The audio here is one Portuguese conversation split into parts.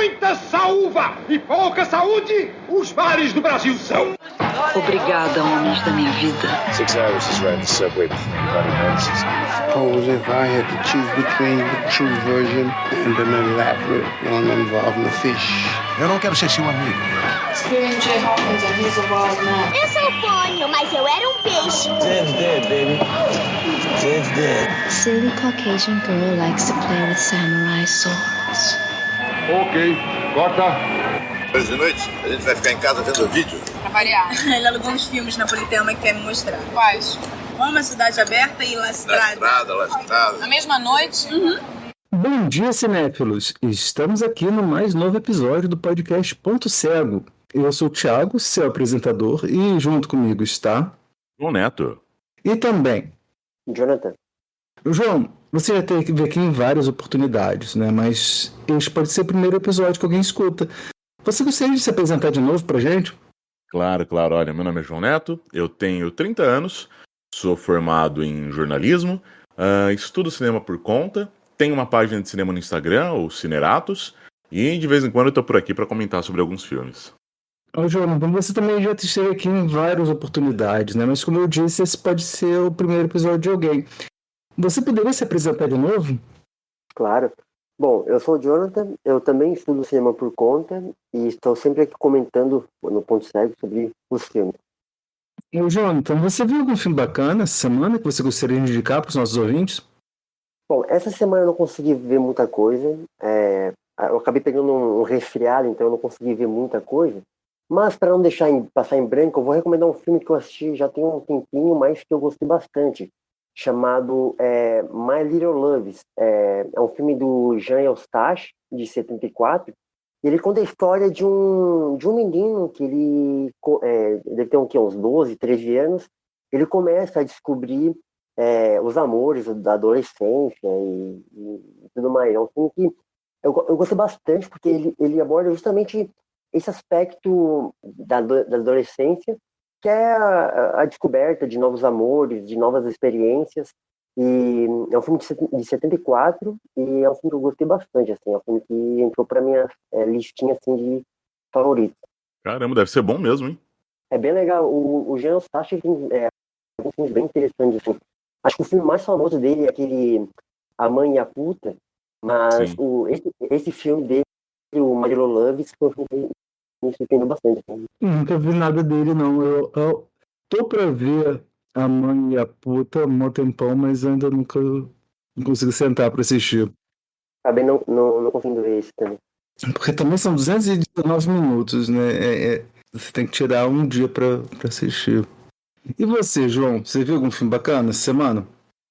muita saúva e pouca saúde, os mares do Brasil são. Obrigada, homens da minha vida. 6 hours is riding the subway before anybody notices. Suppose if I had to choose between the true version and an elaborate one involving a fish. Eu não quero ser seu amigo. Screaming Jay Hawkins and he's a wild man. Eu sou fônio, mas eu era um peixe. Jed's dead, baby. Jed's dead. Silly Caucasian girl likes to play with samurai swords. Ok, corta. Hoje de noite, a gente vai ficar em casa vendo vídeo. Pra variar. Ele alugou uns filmes napolitano que quer me mostrar. Quais? Roma, Cidade Aberta e La Strada. La Strada. Na mesma noite? Bom dia, cinéfilos! Estamos aqui no mais novo episódio do podcast Ponto Cego. Eu sou o Thiago, seu apresentador, e junto comigo está... João Neto. E também... Jonathan. João, você já teve aqui em várias oportunidades, né? Mas este pode ser o primeiro episódio que alguém escuta. Você gostaria de se apresentar de novo pra gente? Claro. Olha, meu nome é João Neto, eu tenho 30 anos, sou formado em jornalismo, estudo cinema por conta, tenho uma página de cinema no Instagram, o Cineratos, e de vez em quando eu tô por aqui para comentar sobre alguns filmes. Ô, João, você também já esteve aqui em várias oportunidades, né? Mas como eu disse, esse pode ser o primeiro episódio de alguém. Você poderia se apresentar de novo? Claro. Bom, eu sou o Jonathan, eu também estudo cinema por conta e estou sempre aqui comentando no Ponto Cego sobre os filmes. Ô, Jonathan, você viu algum filme bacana essa semana que você gostaria de indicar para os nossos ouvintes? Bom, essa semana eu não consegui ver muita coisa. Eu acabei pegando um resfriado, então eu não consegui ver muita coisa. Mas para não deixar passar em branco, eu vou recomendar um filme que eu assisti já tem um tempinho, mas que eu gostei bastante, chamado My Little Loves. É um filme do Jean Eustache, de 74. E ele conta a história de um menino que ele deve ter uns 12, 13 anos. Ele começa a descobrir os amores da adolescência e tudo mais. É um filme que eu gostei bastante, porque ele aborda justamente esse aspecto da adolescência, que é a descoberta de novos amores, de novas experiências. E é um filme de 74 e é um filme que eu gostei bastante, assim, é um filme que entrou para minha listinha assim, de favoritos. Caramba, deve ser bom mesmo, hein? É bem legal. O Jean Eustache tem alguns filmes bem interessantes, assim. Acho que o filme mais famoso dele é aquele A Mãe e a Puta, mas esse filme dele, o My Little Loves, me surpreendeu bastante. Assim. Nunca vi nada dele, não. Eu tô pra ver A Mãe e a Puta há um tempão, mas ainda nunca consigo sentar pra assistir. Acabei não conseguindo ver esse também. Porque também são 219 minutos, né? Você tem que tirar um dia pra assistir. E você, João? Você viu algum filme bacana essa semana?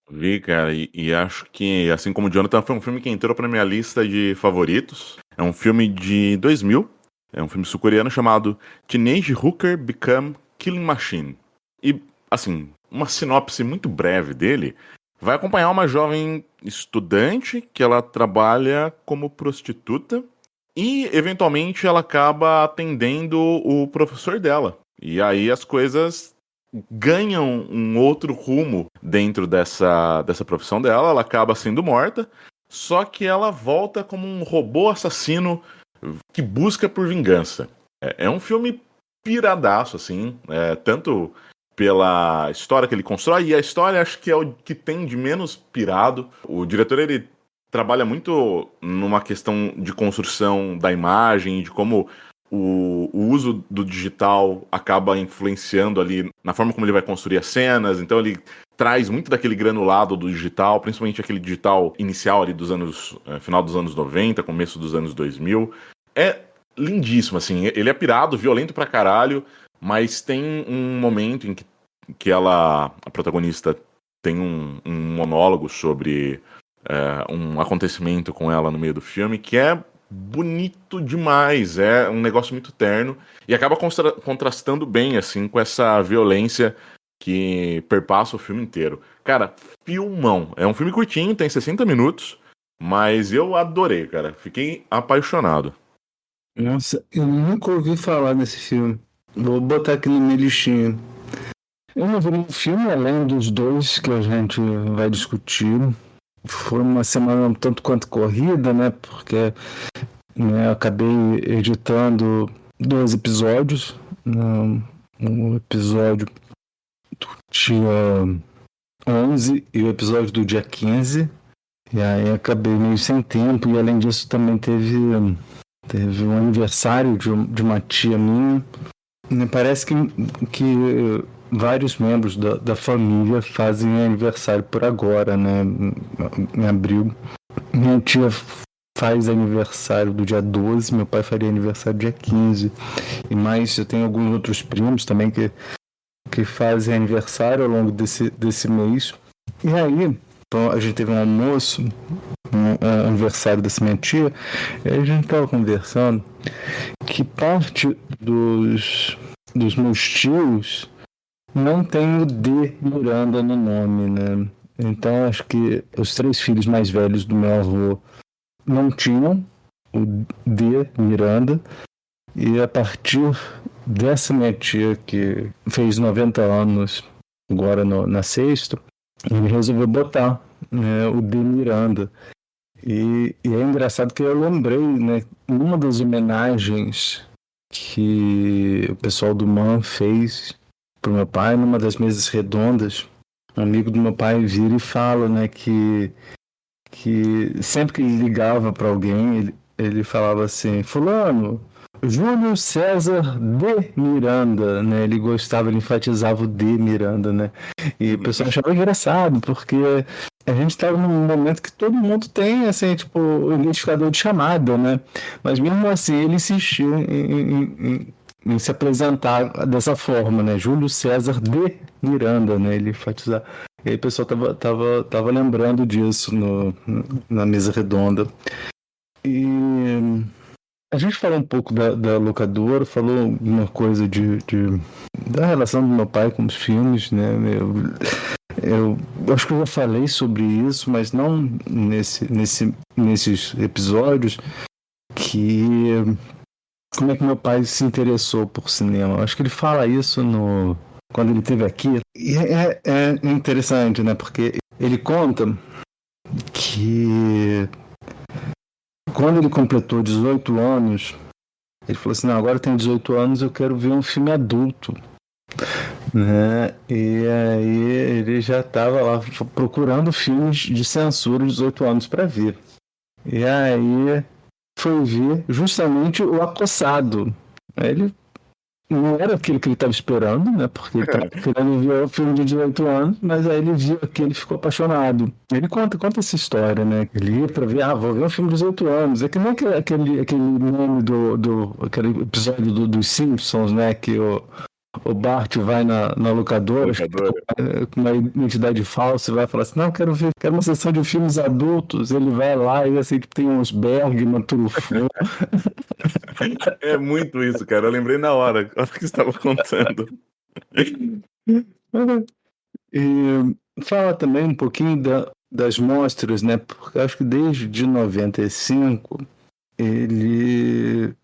Vi, cara, e acho que, assim como o Jonathan, foi um filme que entrou pra minha lista de favoritos. É um filme de 2000. É um filme sul-coreano chamado Teenage Hooker Become Killing Machine. E, assim, uma sinopse muito breve dele vai acompanhar uma jovem estudante que ela trabalha como prostituta e, eventualmente, ela acaba atendendo o professor dela. E aí as coisas ganham um outro rumo dentro dessa profissão dela. Ela acaba sendo morta, só que ela volta como um robô assassino que busca por vingança. É um filme piradaço, assim, tanto pela história que ele constrói, e a história acho que é o que tem de menos pirado. O diretor, ele trabalha muito numa questão de construção da imagem, de como o uso do digital acaba influenciando ali na forma como ele vai construir as cenas. Então ele traz muito daquele granulado do digital, principalmente aquele digital inicial ali dos anos, final dos anos 90, começo dos anos 2000. É lindíssimo, assim, ele é pirado, violento pra caralho, mas tem um momento em que a protagonista tem um monólogo sobre um acontecimento com ela no meio do filme, que é bonito demais, é um negócio muito terno, e acaba contrastando bem, assim, com essa violência que perpassa o filme inteiro. Cara, filmão. É um filme curtinho, tem 60 minutos, mas eu adorei, cara. Fiquei apaixonado. Nossa, eu nunca ouvi falar nesse filme. Vou botar aqui na minha listinha. Eu não vi um filme além dos dois que a gente vai discutir. Foi uma semana um tanto quanto corrida, né? Porque né? Acabei editando 2 episódios, né? Um episódio do dia 11 e o episódio do dia 15. E aí acabei meio sem tempo, e além disso também teve um aniversário de uma tia minha. Me parece que vários membros da família fazem aniversário por agora, né? Em abril. Minha tia faz aniversário do dia 12, meu pai faria aniversário dia 15. E mais, eu tenho alguns outros primos também que fazem aniversário ao longo desse mês. E aí, então, a gente teve um almoço, aniversário dessa minha tia, e aí a gente estava conversando que parte dos meus tios não tem o D Miranda no nome, né? Então acho que os 3 filhos mais velhos do meu avô não tinham o D Miranda, e a partir dessa minha tia, que fez 90 anos agora na sexta, ele resolveu botar, né, o D Miranda. E é engraçado que eu lembrei, né, uma das homenagens que o pessoal do MAN fez pro meu pai, numa das mesas redondas, um amigo do meu pai vira e fala, né, que sempre que ele ligava para alguém, ele falava assim: fulano, Júlio César de Miranda, né? Ele enfatizava o de Miranda, né? E o pessoal achava engraçado, porque a gente estava num momento que todo mundo tem, assim, tipo, o identificador de chamada, né? Mas mesmo assim, ele insistiu em se apresentar dessa forma, né? Júlio César de Miranda, né? Ele enfatizava. E aí o pessoal tava lembrando disso na mesa redonda. E a gente falou um pouco da locadora, falou uma coisa da relação do meu pai com os filmes, né? Eu acho que eu já falei sobre isso, mas não nesses episódios, como é que meu pai se interessou por cinema. Eu acho que ele fala isso quando ele esteve aqui. E é interessante, né? Porque ele conta que quando ele completou 18 anos, ele falou assim: não, agora eu tenho 18 anos, eu quero ver um filme adulto, né? E aí ele já estava lá procurando filmes de censura de 18 anos para ver. E aí foi ver justamente O Acossado. Ele não era aquilo que ele estava esperando, né? Porque ele estava querendo ver o filme de 18 anos, mas aí ele viu aquilo e ficou apaixonado. Ele conta essa história, né? Ele ia pra ver, vou ver um filme de 18 anos. É que nem aquele nome aquele episódio dos Simpsons, né? Que o Bart vai na locadora com uma identidade falsa e vai falar assim: não, quero uma sessão de filmes adultos. Ele vai lá e assim, tem uns Bergman, Truffaut. É muito isso, cara. Eu lembrei na hora que você estava contando. E fala também um pouquinho das mostras, né? Porque acho que desde 95 ele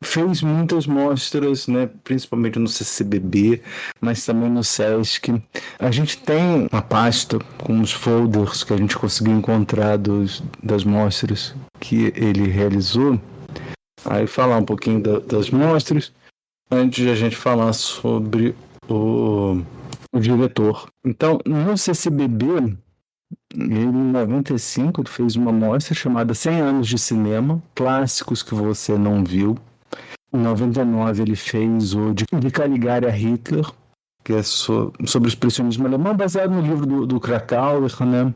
fez muitas mostras, né? Principalmente no CCBB, mas também no Sesc. A gente tem uma pasta com os folders que a gente conseguiu encontrar das mostras que ele realizou. Aí falar um pouquinho das mostras, antes de a gente falar sobre o diretor. Então, no CCBB, ele, em 95, fez uma mostra chamada 100 anos de cinema, clássicos que você não viu. Em 99, ele fez o de Caligari a Hitler, que é sobre o expressionismo alemão, baseado no livro do Krakauer, né?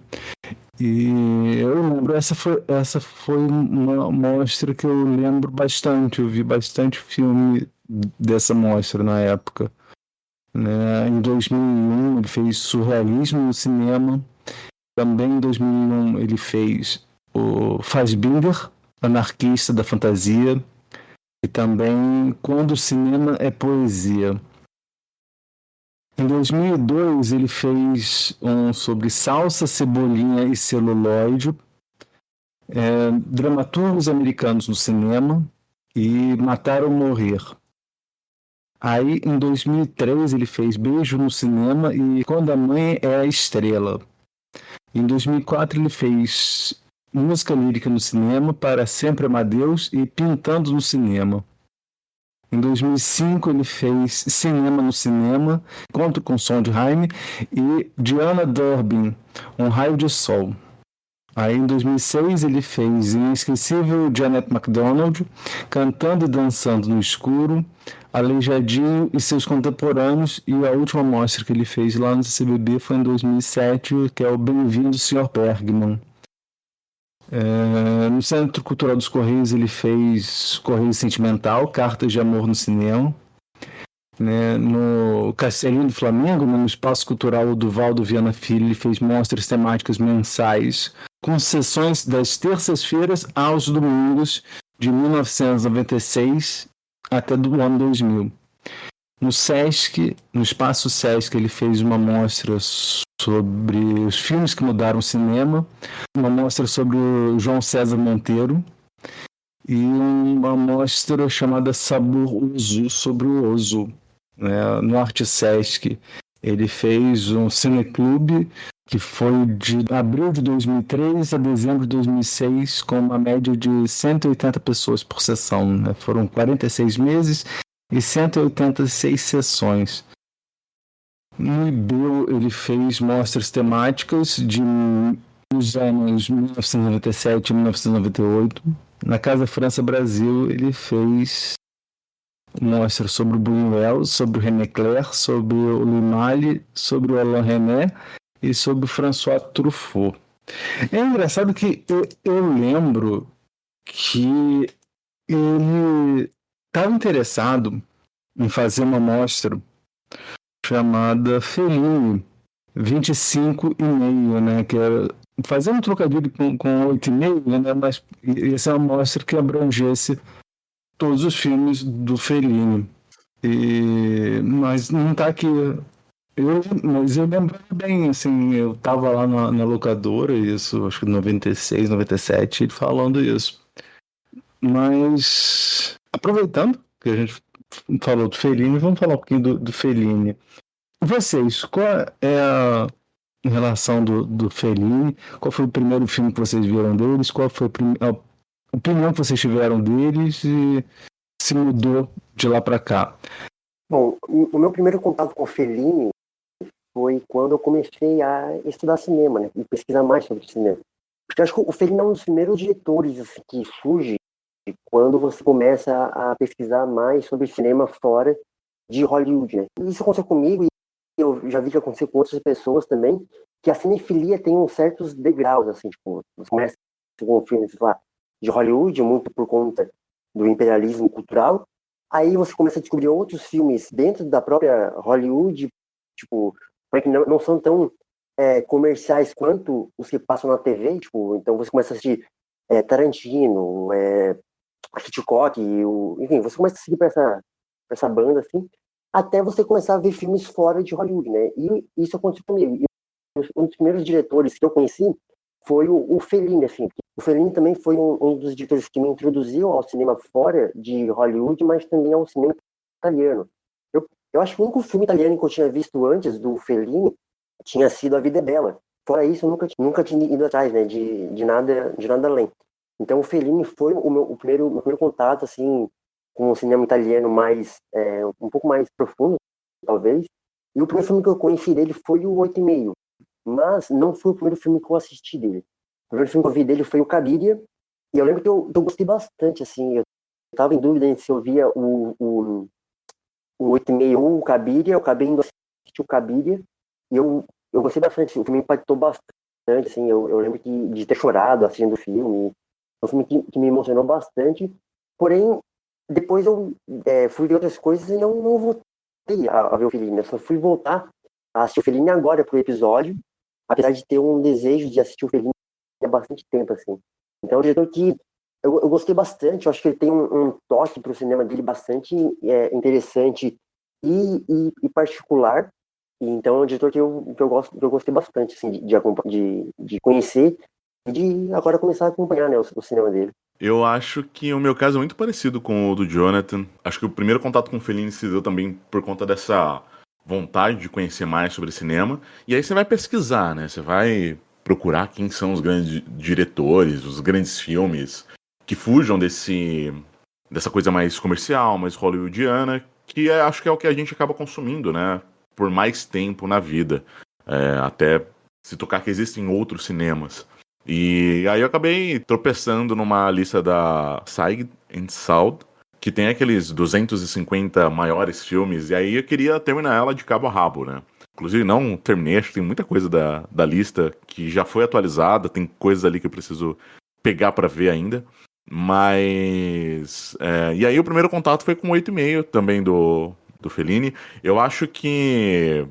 E eu lembro, essa foi uma mostra que eu lembro bastante. Eu vi bastante filme dessa mostra na época, né? Em 2001 ele fez Surrealismo no cinema. Também em 2001 ele fez o Fassbinder, Anarquista da Fantasia. E também Quando o Cinema é Poesia. Em 2002, ele fez um sobre salsa, cebolinha e celuloide, dramaturgos americanos no cinema e Matar ou Morrer. Aí, em 2003, ele fez Beijo no Cinema e Quando a Mãe é a Estrela. Em 2004, ele fez Música Lírica no Cinema, Para Sempre Amadeus e Pintando no Cinema. Em 2005 ele fez Cinema no Cinema, Encontro com Sondheim e Diana Durbin, Um Raio de Sol. Aí em 2006 ele fez Inesquecível Janet MacDonald, Cantando e Dançando no Escuro, Aleijadinho e Seus Contemporâneos, e a última mostra que ele fez lá no CCBB foi em 2007, que é o Bem-vindo, Sr. Bergman. No Centro Cultural dos Correios ele fez Correio Sentimental, Cartas de Amor no Cinema. No Castelinho do Flamengo, no Espaço Cultural do Valdo Viana Filho, ele fez mostras temáticas mensais, com sessões das terças-feiras aos domingos, de 1996 até do ano 2000. No Sesc, no Espaço Sesc, ele fez uma mostra sobre os filmes que mudaram o cinema, uma mostra sobre o João César Monteiro e uma mostra chamada Sabor Ozu, sobre o Ozu. No Arte Sesc, ele fez um cineclube que foi de abril de 2003 a dezembro de 2006, com uma média de 180 pessoas por sessão. Foram 46 meses e 186 sessões. No IBEL, ele fez mostras temáticas dos anos 1997 e 1998. Na Casa França Brasil, ele fez mostra sobre o Buñuel, sobre o René Clair, sobre o Limali, sobre o Alain René e sobre o François Truffaut. É engraçado que eu lembro que ele estava interessado em fazer uma mostra chamada Fellini 25,5, né? Que era fazendo um trocadilho com 8,5, né? Mas ia ser uma mostra que abrangesse todos os filmes do Fellini. Mas não está aqui. Mas eu lembro bem, assim, eu estava lá na locadora, isso, acho que 96, 97, ele falando isso. Mas, aproveitando que a gente falou do Fellini, vamos falar um pouquinho do Fellini. Vocês, qual é a relação do Fellini? Qual foi o primeiro filme que vocês viram deles? Qual foi a opinião que vocês tiveram deles e se mudou de lá para cá? Bom, o meu primeiro contato com o Fellini foi quando eu comecei a estudar cinema, né, e pesquisar mais sobre cinema. Porque eu acho que o Fellini é um dos primeiros diretores assim, que surge quando você começa a pesquisar mais sobre cinema fora de Hollywood, né? Isso aconteceu comigo e eu já vi que aconteceu com outras pessoas também, que a cinefilia tem uns certos degraus, assim, tipo, você começa com um filme, sei lá, de Hollywood, muito por conta do imperialismo cultural, aí você começa a descobrir outros filmes dentro da própria Hollywood, tipo, que não são tão comerciais quanto os que passam na TV, tipo, então você começa a assistir Tarantino, Hitchcock, enfim, você começa a seguir pra essa banda, assim, até você começar a ver filmes fora de Hollywood, né? E isso aconteceu comigo. E um dos primeiros diretores que eu conheci foi o Fellini, assim. O Fellini também foi um dos diretores que me introduziu ao cinema fora de Hollywood, mas também ao cinema italiano. Eu acho que o único filme italiano que eu tinha visto antes do Fellini tinha sido A Vida é Bela. Fora isso, eu nunca tinha ido atrás, né, de nada além. Então o Fellini foi o meu primeiro contato, assim, com o cinema italiano mais, um pouco mais profundo, talvez. E o primeiro filme que eu conheci dele foi o 8,5. Mas não foi o primeiro filme que eu assisti dele. O primeiro filme que eu vi dele foi o Cabiria. E eu lembro que eu gostei bastante, assim. Eu estava em dúvida se eu via o 8,5 ou o Cabiria. Eu acabei indo assistir o Cabiria. E eu gostei bastante. O filme impactou bastante, assim. Eu lembro de ter chorado assistindo o filme. É um filme que me emocionou bastante. Porém, depois eu fui ver outras coisas e não voltei a ver o Fellini. Eu só fui voltar a assistir o Fellini agora pro episódio, apesar de ter um desejo de assistir o Fellini há bastante tempo, assim. Então, é um diretor que eu gostei bastante. Eu acho que ele tem um toque pro cinema dele bastante interessante e particular. E, então, é um diretor que eu gostei bastante, assim, de conhecer e de agora começar a acompanhar, né, o cinema dele. Eu acho que o meu caso é muito parecido com o do Jonathan. Acho que o primeiro contato com o Fellini se deu também por conta dessa vontade de conhecer mais sobre cinema. E aí você vai pesquisar, né? Você vai procurar quem são os grandes diretores, os grandes filmes que fujam dessa coisa mais comercial, mais hollywoodiana, que acho que é o que a gente acaba consumindo, né? Por mais tempo na vida. Até se tocar que existem outros cinemas. E aí eu acabei tropeçando numa lista da Sight and Sound, que tem aqueles 250 maiores filmes, e aí eu queria terminar ela de cabo a rabo, né? Inclusive não terminei, acho que tem muita coisa da lista que já foi atualizada, tem coisas ali que eu preciso pegar pra ver ainda. Mas... e aí o primeiro contato foi com 8,5 também do Fellini. Eu acho que...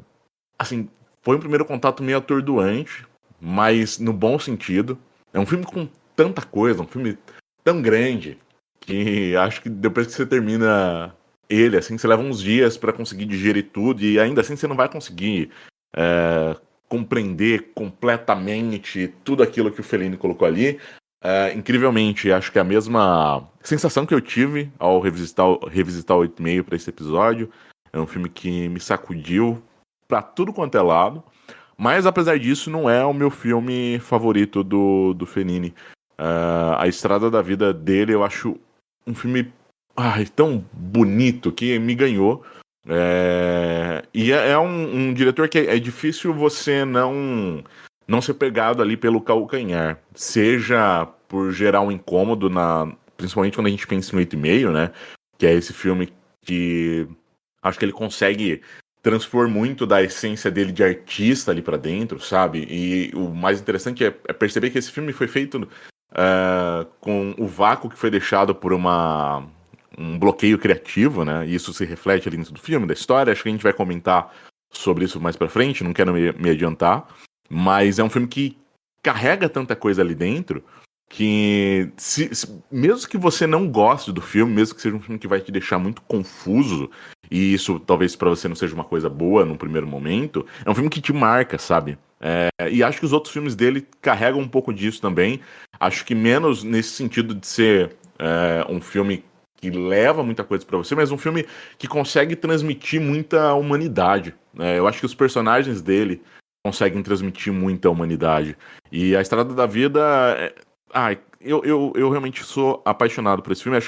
assim, foi um primeiro contato meio atordoante, mas no bom sentido. É um filme com tanta coisa, um filme tão grande, que acho que depois que você termina ele, assim, você leva uns dias pra conseguir digerir tudo, e ainda assim você não vai conseguir compreender completamente tudo aquilo que o Fellini colocou ali. Incrivelmente, acho que é a mesma sensação que eu tive ao revisitar o 8,5 para esse episódio. É um filme que me sacudiu pra tudo quanto é lado, mas apesar disso não é o meu filme favorito do Fellini. A Estrada da Vida dele eu acho um filme tão bonito que me ganhou. E é um diretor que é difícil você não ser pegado ali pelo calcanhar, seja por gerar um incômodo, principalmente quando a gente pensa em 8,5, né? Que é esse filme que acho que ele consegue transpor muito da essência dele de artista ali pra dentro, sabe? E o mais interessante é perceber que esse filme foi feito com o vácuo que foi deixado por um bloqueio criativo, né? E isso se reflete ali dentro do filme, da história. Acho que a gente vai comentar sobre isso mais pra frente, não quero me adiantar. Mas é um filme que carrega tanta coisa ali dentro que, mesmo que você não goste do filme, mesmo que seja um filme que vai te deixar muito confuso, e isso talvez pra você não seja uma coisa boa num primeiro momento, é um filme que te marca, sabe? E acho que os outros filmes dele carregam um pouco disso também. Acho que menos nesse sentido de ser um filme que leva muita coisa pra você, mas um filme que consegue transmitir muita humanidade. Eu acho que os personagens dele conseguem transmitir muita humanidade. E A Estrada da Vida... eu realmente sou apaixonado por esse filme.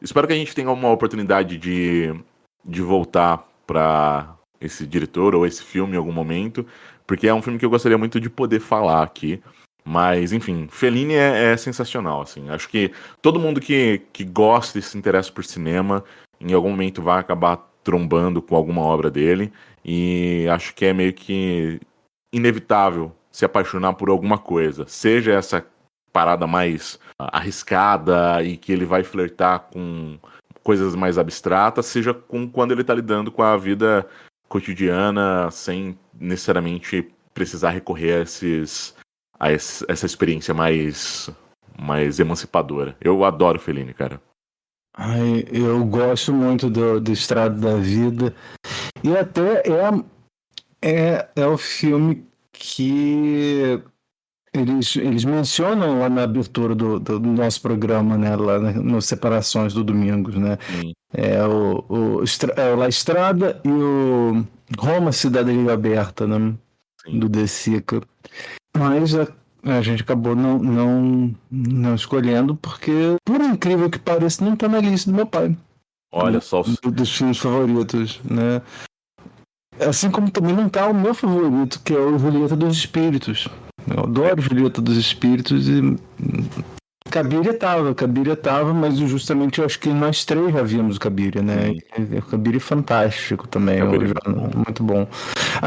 Espero que a gente tenha uma oportunidade de voltar pra esse diretor ou esse filme em algum momento, porque é um filme que eu gostaria muito de poder falar aqui. Mas, enfim, Fellini é sensacional, assim. Acho que todo mundo que gosta e se interessa por cinema, em algum momento vai acabar trombando com alguma obra dele, e acho que é meio que inevitável se apaixonar por alguma coisa, seja essa parada mais arriscada e que ele vai flertar com coisas mais abstratas, seja quando ele tá lidando com a vida cotidiana sem necessariamente precisar recorrer a essa experiência mais emancipadora. Eu adoro Fellini, cara. Eu gosto muito do Estrada da Vida, e até é o filme que eles mencionam lá na abertura do nosso programa, né, lá nas separações do Domingos, né? O La Estrada e o Roma, Cidade Aberta, né? Do De Sica. Mas a gente acabou não escolhendo, porque, por incrível que pareça, não tá na lista do meu pai. Olha só. Dos filmes favoritos, né? Assim como também não tá o meu favorito, que é o Julieta dos Espíritos. Eu adoro Julieta dos Espíritos e Cabiria tava, mas justamente eu acho que nós três já vimos o Cabiria, né? O Cabiria é fantástico também, muito bom.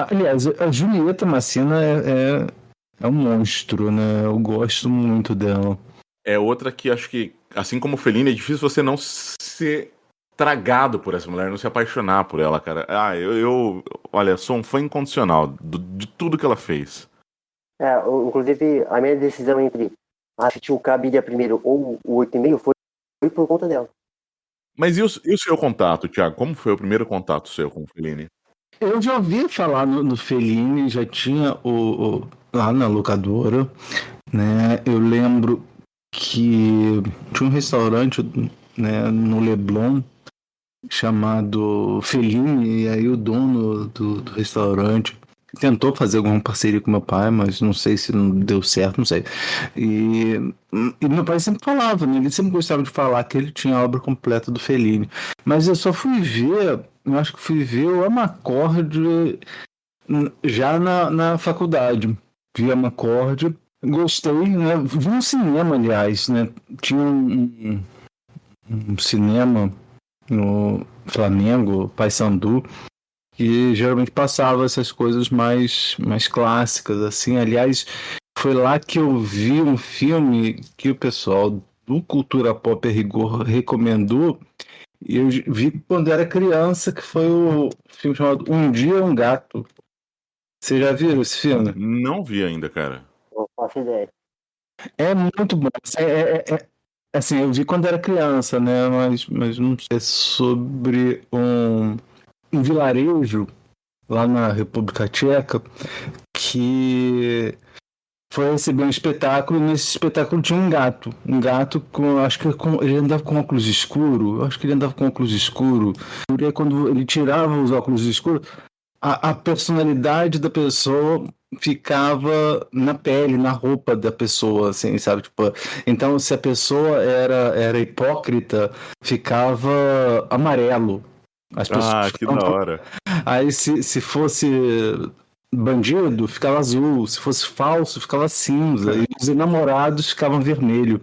Aliás, a Julieta Massina é um monstro, né? Eu gosto muito dela. É outra que acho que, assim como o Fellini, é difícil você não ser tragado por essa mulher, não se apaixonar por ela, cara. Olha, sou um fã incondicional de tudo que ela fez. Inclusive, a minha decisão entre assistir o Cabiria primeiro ou o 8,5 foi por conta dela. Mas e o seu contato, Thiago? Como foi o primeiro contato seu com o Fellini? Eu já ouvi falar no Fellini, já tinha lá na locadora, né? Eu lembro que tinha um restaurante, né, no Leblon chamado Fellini, e aí o dono do restaurante tentou fazer alguma parceria com meu pai, mas não sei se não deu certo, não sei. E meu pai sempre falava, né? Ele sempre gostava de falar que ele tinha a obra completa do Fellini. Mas eu só fui ver, eu acho que fui ver o Amarcord já na faculdade. Vi Amarcord, gostei, né? Vi um cinema, aliás, né? Tinha um cinema no Flamengo, Paysandu, que geralmente passava essas coisas mais clássicas, assim. Aliás, foi lá que eu vi um filme que o pessoal do Cultura Pop a Rigor recomendou, e eu vi quando era criança, que foi o filme chamado Um Dia um Gato. Você já viu esse filme? Não vi ainda, cara. Não faço ideia. É muito bom. Assim, eu vi quando era criança, né? Mas não sei. É sobre um vilarejo lá na República Tcheca que foi receber um espetáculo. Nesse espetáculo tinha um gato com, acho que ele andava com óculos escuro. E aí, quando ele tirava os óculos escuros, a personalidade da pessoa ficava na pele, na roupa da pessoa, assim, sabe? Tipo, então, se a pessoa era hipócrita, ficava amarelo. As pessoas que da hora. Aí, se fosse bandido, ficava azul. Se fosse falso, ficava cinza. E os enamorados ficavam vermelho.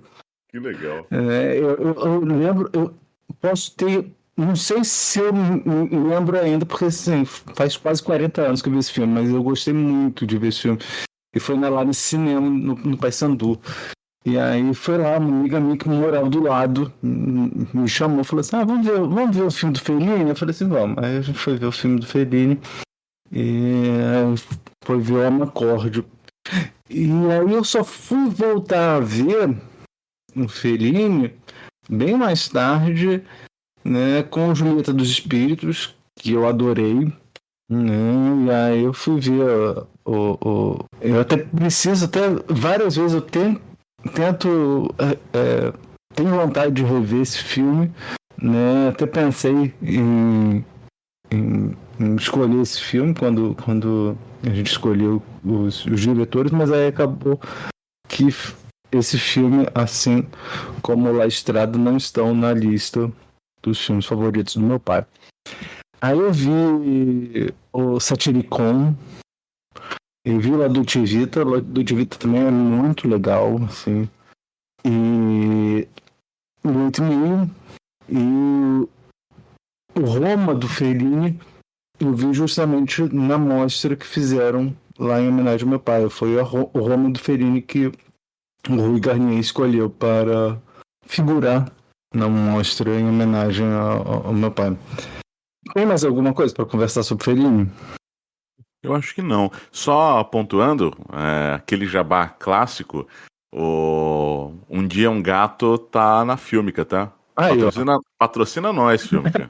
Que legal. Eu lembro, eu posso ter... Não sei se eu me lembro ainda, porque assim, faz quase 40 anos que eu vi esse filme, mas eu gostei muito de ver esse filme. E foi lá nesse cinema, no Paysandu. E aí foi lá, uma amiga minha que morava do lado, me chamou e falou assim, vamos ver o filme do Fellini? Eu falei assim, vamos. Aí a gente foi ver o filme do Fellini e foi ver o Amarcord. E aí eu só fui voltar a ver o Fellini bem mais tarde, né, com Julieta dos Espíritos, que eu adorei, né, e aí eu fui ver eu até preciso, até várias vezes eu tenho vontade de rever esse filme, né, até pensei em escolher esse filme quando a gente escolheu os diretores, mas aí acabou que esse filme, assim como La Estrada, não estão na lista dos filmes favoritos do meu pai. Aí eu vi o Satyricon, eu vi o La Dolce Vita. O La Dolce Vita também é muito legal, assim. E o 8000 e o Roma do Fellini eu vi justamente na mostra que fizeram lá em homenagem ao meu pai. Foi o Roma do Fellini que o Rui Garnier escolheu para figurar na mostra em homenagem ao meu pai. Tem mais alguma coisa para conversar sobre Fellini? Eu acho que não. Só pontuando, aquele jabá clássico, Um Dia um Gato tá na Fílmica, tá? Aí, patrocina nós, Fílmica.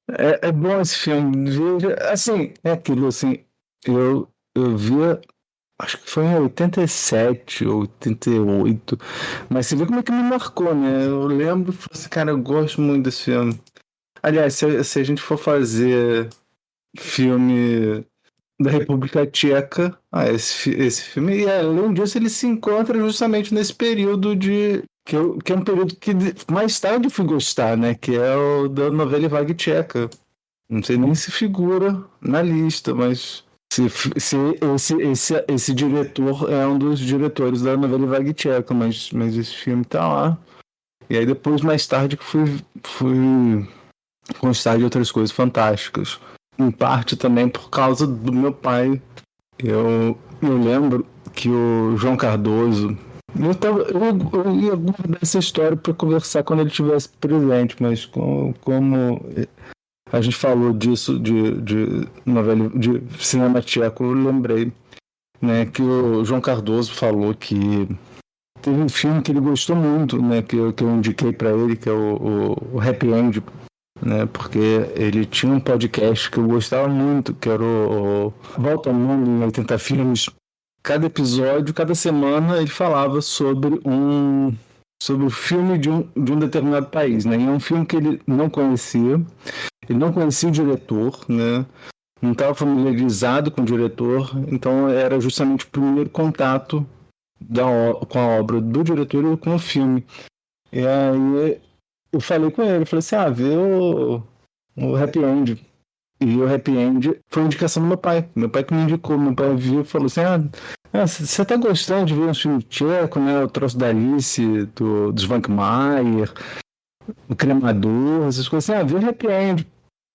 É bom esse filme. Assim, é aquilo, assim, eu via, acho que foi em 87 ou 88, mas você vê como é que me marcou, né? Eu lembro, assim, cara, eu gosto muito desse filme. Aliás, se a gente for fazer filme da República Tcheca, esse filme, e além disso, ele se encontra justamente nesse período que é um período que mais tarde eu fui gostar, né? Que é o da novela Vague Tcheca. Não sei nem se figura na lista, mas se esse diretor é um dos diretores da novela Vague Tcheca, mas esse filme tá lá. E aí depois, mais tarde, que fui constar de outras coisas fantásticas. Em parte também por causa do meu pai. Eu lembro que o João Cardoso... Eu ia guardar essa história para conversar quando ele estivesse presente, mas como a gente falou disso, de novela, de cinema tcheco, eu lembrei, né, que o João Cardoso falou que teve um filme que ele gostou muito, né, que eu indiquei para ele, que é o Happy End, né, porque ele tinha um podcast que eu gostava muito, que era o Volta ao Mundo em 80 Filmes. Cada episódio, cada semana, ele falava sobre o filme de um determinado país, né? E é um filme que ele não conhecia, ele não conhecia o diretor, né? Não estava familiarizado com o diretor, então era justamente o primeiro contato com a obra do diretor e com o filme. E aí eu falei com ele, falei assim, vê o Happy End. E o Happy End foi uma indicação do meu pai. Meu pai que me indicou, meu pai viu e falou assim, você tá gostando de ver um filme tcheco, né? O Troço da Alice, do Svankmajer, o Cremador, essas coisas assim, vê o Happy End.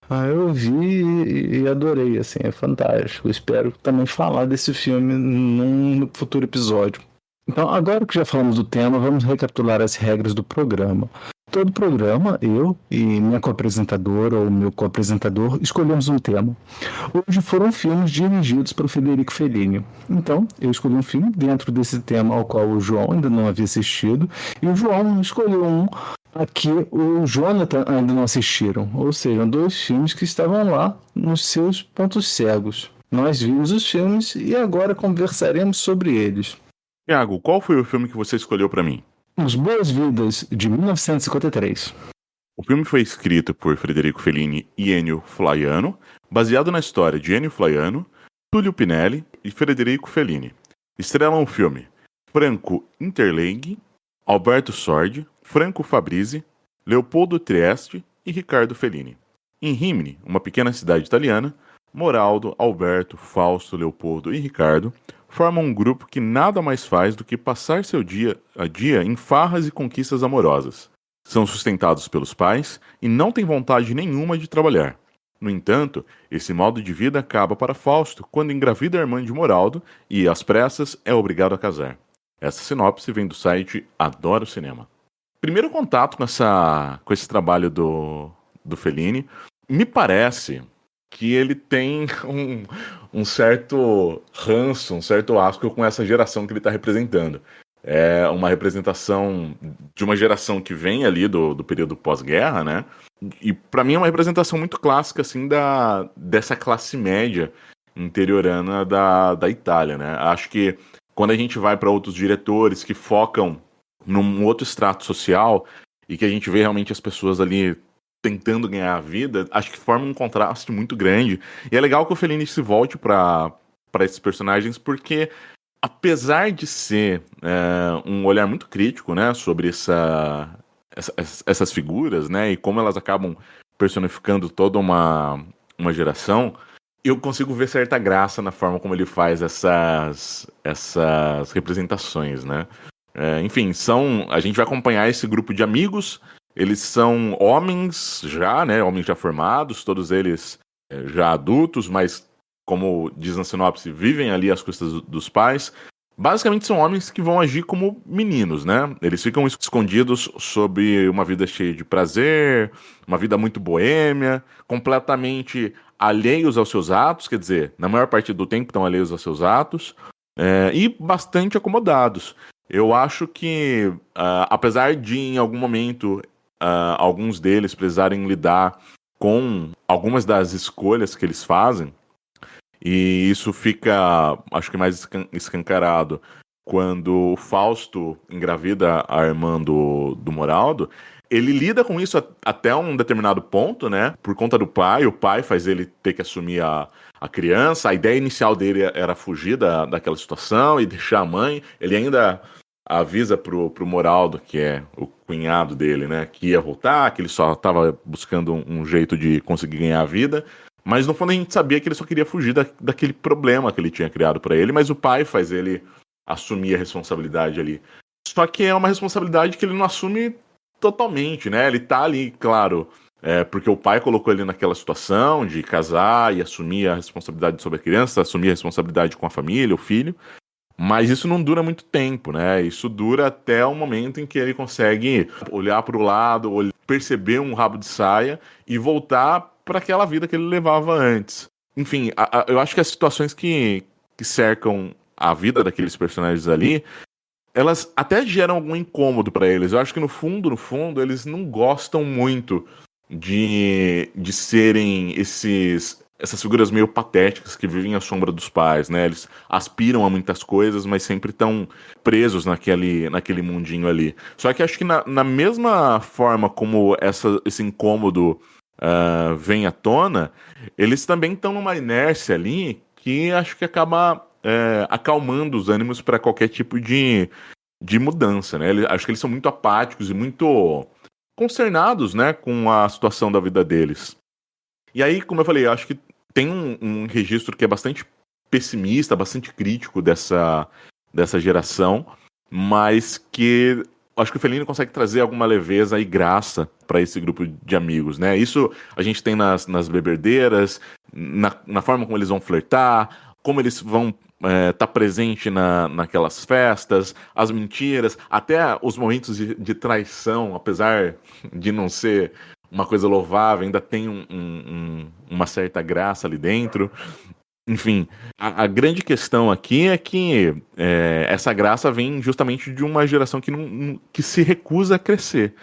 Eu vi e adorei, assim, é fantástico. Eu espero também falar desse filme num futuro episódio. Então, agora que já falamos do tema, vamos recapitular as regras do programa. Todo programa, eu e minha co-apresentadora ou meu co-apresentador escolhemos um tema. Hoje foram filmes dirigidos por Federico Fellini. Então, eu escolhi um filme dentro desse tema ao qual o João ainda não havia assistido, e o João escolheu um aqui o Jonathan ainda não assistiram, ou seja, 2 filmes que estavam lá nos seus pontos cegos. Nós vimos os filmes e agora conversaremos sobre eles. Thiago, qual foi o filme que você escolheu para mim? Os Boas-Vidas, de 1953. O filme foi escrito por Federico Fellini e Ennio Flaiano, baseado na história de Ennio Flaiano, Tullio Pinelli e Federico Fellini. Estrelam o filme Franco Interlenghi, Alberto Sordi, Franco Fabrizi, Leopoldo Trieste e Riccardo Fellini. Em Rimini, uma pequena cidade italiana, Moraldo, Alberto, Fausto, Leopoldo e Riccardo formam um grupo que nada mais faz do que passar seu dia a dia em farras e conquistas amorosas. São sustentados pelos pais e não têm vontade nenhuma de trabalhar. No entanto, esse modo de vida acaba para Fausto quando engravida a irmã de Moraldo e, às pressas, é obrigado a casar. Essa sinopse vem do site Adoro Cinema. Primeiro contato com esse trabalho do Fellini, me parece que ele tem um certo ranço, um certo asco com essa geração que ele está representando. É uma representação de uma geração que vem ali do período pós-guerra, né? E para mim é uma representação muito clássica assim, dessa classe média interiorana da Itália, né? Acho que quando a gente vai para outros diretores que focam num outro extrato social e que a gente vê realmente as pessoas ali tentando ganhar a vida, acho que forma um contraste muito grande. E é legal que o Fellini se volte para esses personagens, porque apesar de ser um olhar muito crítico, né, sobre essas figuras, né, e como elas acabam personificando toda uma geração, eu consigo ver certa graça na forma como ele faz essas representações, né. Enfim, a gente vai acompanhar esse grupo de amigos. Eles são homens já formados, todos eles já adultos, mas, como diz na sinopse, vivem ali às custas dos pais. Basicamente são homens que vão agir como meninos, né? Eles ficam escondidos sob uma vida cheia de prazer, uma vida muito boêmia, completamente alheios aos seus atos, quer dizer, na maior parte do tempo estão alheios aos seus atos, e bastante acomodados. Eu acho que, apesar de em algum momento alguns deles precisarem lidar com algumas das escolhas que eles fazem, e isso fica, acho que mais escancarado quando o Fausto engravida a irmã do Moraldo. Ele lida com isso até um determinado ponto, né? Por conta do pai. O pai faz ele ter que assumir a criança. A ideia inicial dele era fugir daquela situação e deixar a mãe. Ele ainda avisa pro Moraldo, que é o cunhado dele, né? Que ia voltar, que ele só estava buscando um jeito de conseguir ganhar a vida. Mas no fundo a gente sabia que ele só queria fugir daquele problema que ele tinha criado para ele. Mas o pai faz ele assumir a responsabilidade ali. Só que é uma responsabilidade que ele não assume totalmente, né? Ele tá ali, claro, porque o pai colocou ele naquela situação de casar e assumir a responsabilidade sobre a criança, assumir a responsabilidade com a família, o filho, mas isso não dura muito tempo, né? Isso dura até o momento em que ele consegue olhar para o lado, perceber um rabo de saia e voltar para aquela vida que ele levava antes. Enfim, eu acho que as situações que cercam a vida daqueles personagens ali, elas até geram algum incômodo para eles. Eu acho que no fundo, eles não gostam muito de serem essas figuras meio patéticas que vivem à sombra dos pais, né? Eles aspiram a muitas coisas, mas sempre estão presos naquele mundinho ali. Só que acho que na mesma forma como esse incômodo vem à tona, eles também estão numa inércia ali que acho que acaba acalmando os ânimos para qualquer tipo de mudança, né? Acho que eles são muito apáticos e muito consternados, né, com a situação da vida deles. E aí, como eu falei, eu acho que tem um registro que é bastante pessimista, bastante crítico dessa geração, mas que acho que o Fellini consegue trazer alguma leveza e graça para esse grupo de amigos, né? Isso a gente tem nas bebedeiras, na forma como eles vão flertar, como eles vão tá presente naquelas festas, as mentiras, até os momentos de traição, apesar de não ser uma coisa louvável, ainda tem uma certa graça ali dentro. Enfim, a grande questão aqui é que essa graça vem justamente de uma geração que se recusa a crescer.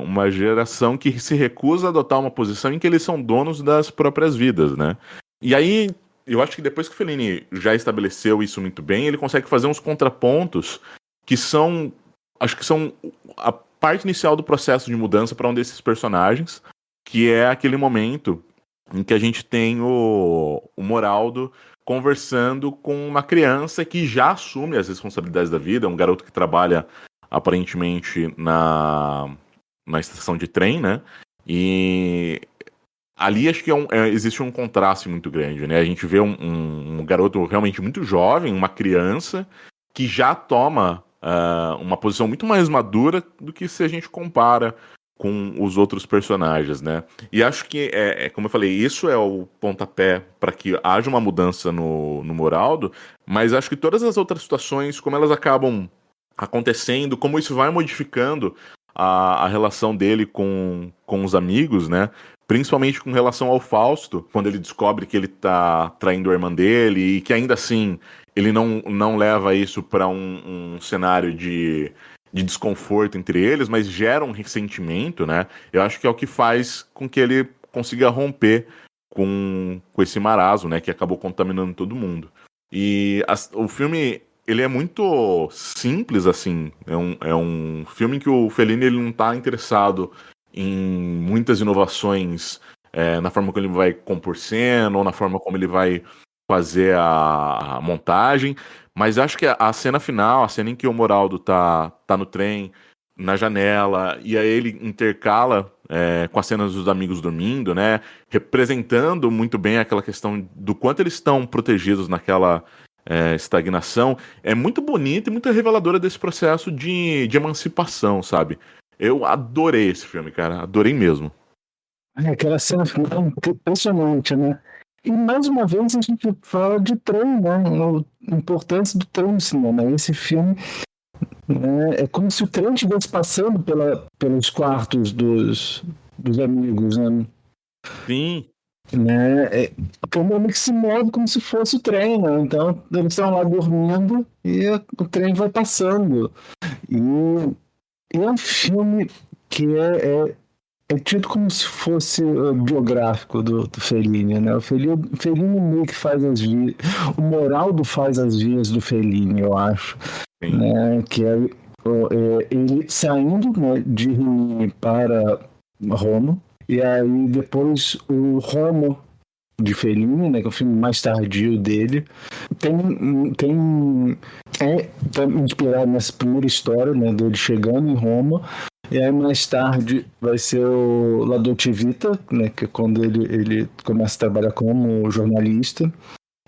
Uma geração que se recusa a adotar uma posição em que eles são donos das próprias vidas, né? E aí, eu acho que depois que o Fellini já estabeleceu isso muito bem, ele consegue fazer uns contrapontos que são, acho que são a parte inicial do processo de mudança para um desses personagens, que é aquele momento em que a gente tem o Moraldo conversando com uma criança que já assume as responsabilidades da vida, um garoto que trabalha aparentemente na estação de trem, né? E ali acho que existe um contraste muito grande, né? A gente vê um garoto realmente muito jovem, uma criança, que já toma uma posição muito mais madura do que se a gente compara com os outros personagens, né? E acho que, como eu falei, isso é o pontapé para que haja uma mudança no Moraldo, mas acho que todas as outras situações, como elas acabam acontecendo, como isso vai modificando a relação dele com os amigos, né? Principalmente com relação ao Fausto, quando ele descobre que ele tá traindo a irmã dele e que ainda assim ele não leva isso para um cenário de desconforto entre eles, mas gera um ressentimento, né? Eu acho que é o que faz com que ele consiga romper com esse marasmo, né? Que acabou contaminando todo mundo. E o filme, ele é muito simples, assim. É um filme em que o Fellini ele não tá interessado em muitas inovações na forma como ele vai compor cena ou na forma como ele vai fazer a montagem, mas acho que a cena final, a cena em que o Moraldo tá no trem, na janela, e aí ele intercala com as cenas dos amigos dormindo, né, representando muito bem aquela questão do quanto eles estão protegidos naquela estagnação, é muito bonita e muito reveladora desse processo de emancipação, sabe? Eu adorei esse filme, cara. Adorei mesmo. Aquela cena final impressionante, né? E mais uma vez a gente fala de trem, né? A importância do trem no cinema. Esse filme é como se o trem estivesse passando pelos quartos dos amigos, né? Sim. Né? O momento que se move como se fosse o trem, né? Então eles estão lá dormindo e o trem vai passando. E é um filme que é tido como se fosse biográfico do Fellini, né? O Fellini meio que faz as vias, o Moraldo faz as vias do Fellini, eu acho, né? Que ele saindo, né, de Rimini para Roma, e aí depois o Roma de Fellini, né, que é o filme mais tardio dele, tá inspirado nessa primeira história, né, dele chegando em Roma, e aí mais tarde vai ser o La Dolce Vita, né, que é quando ele começa a trabalhar como jornalista,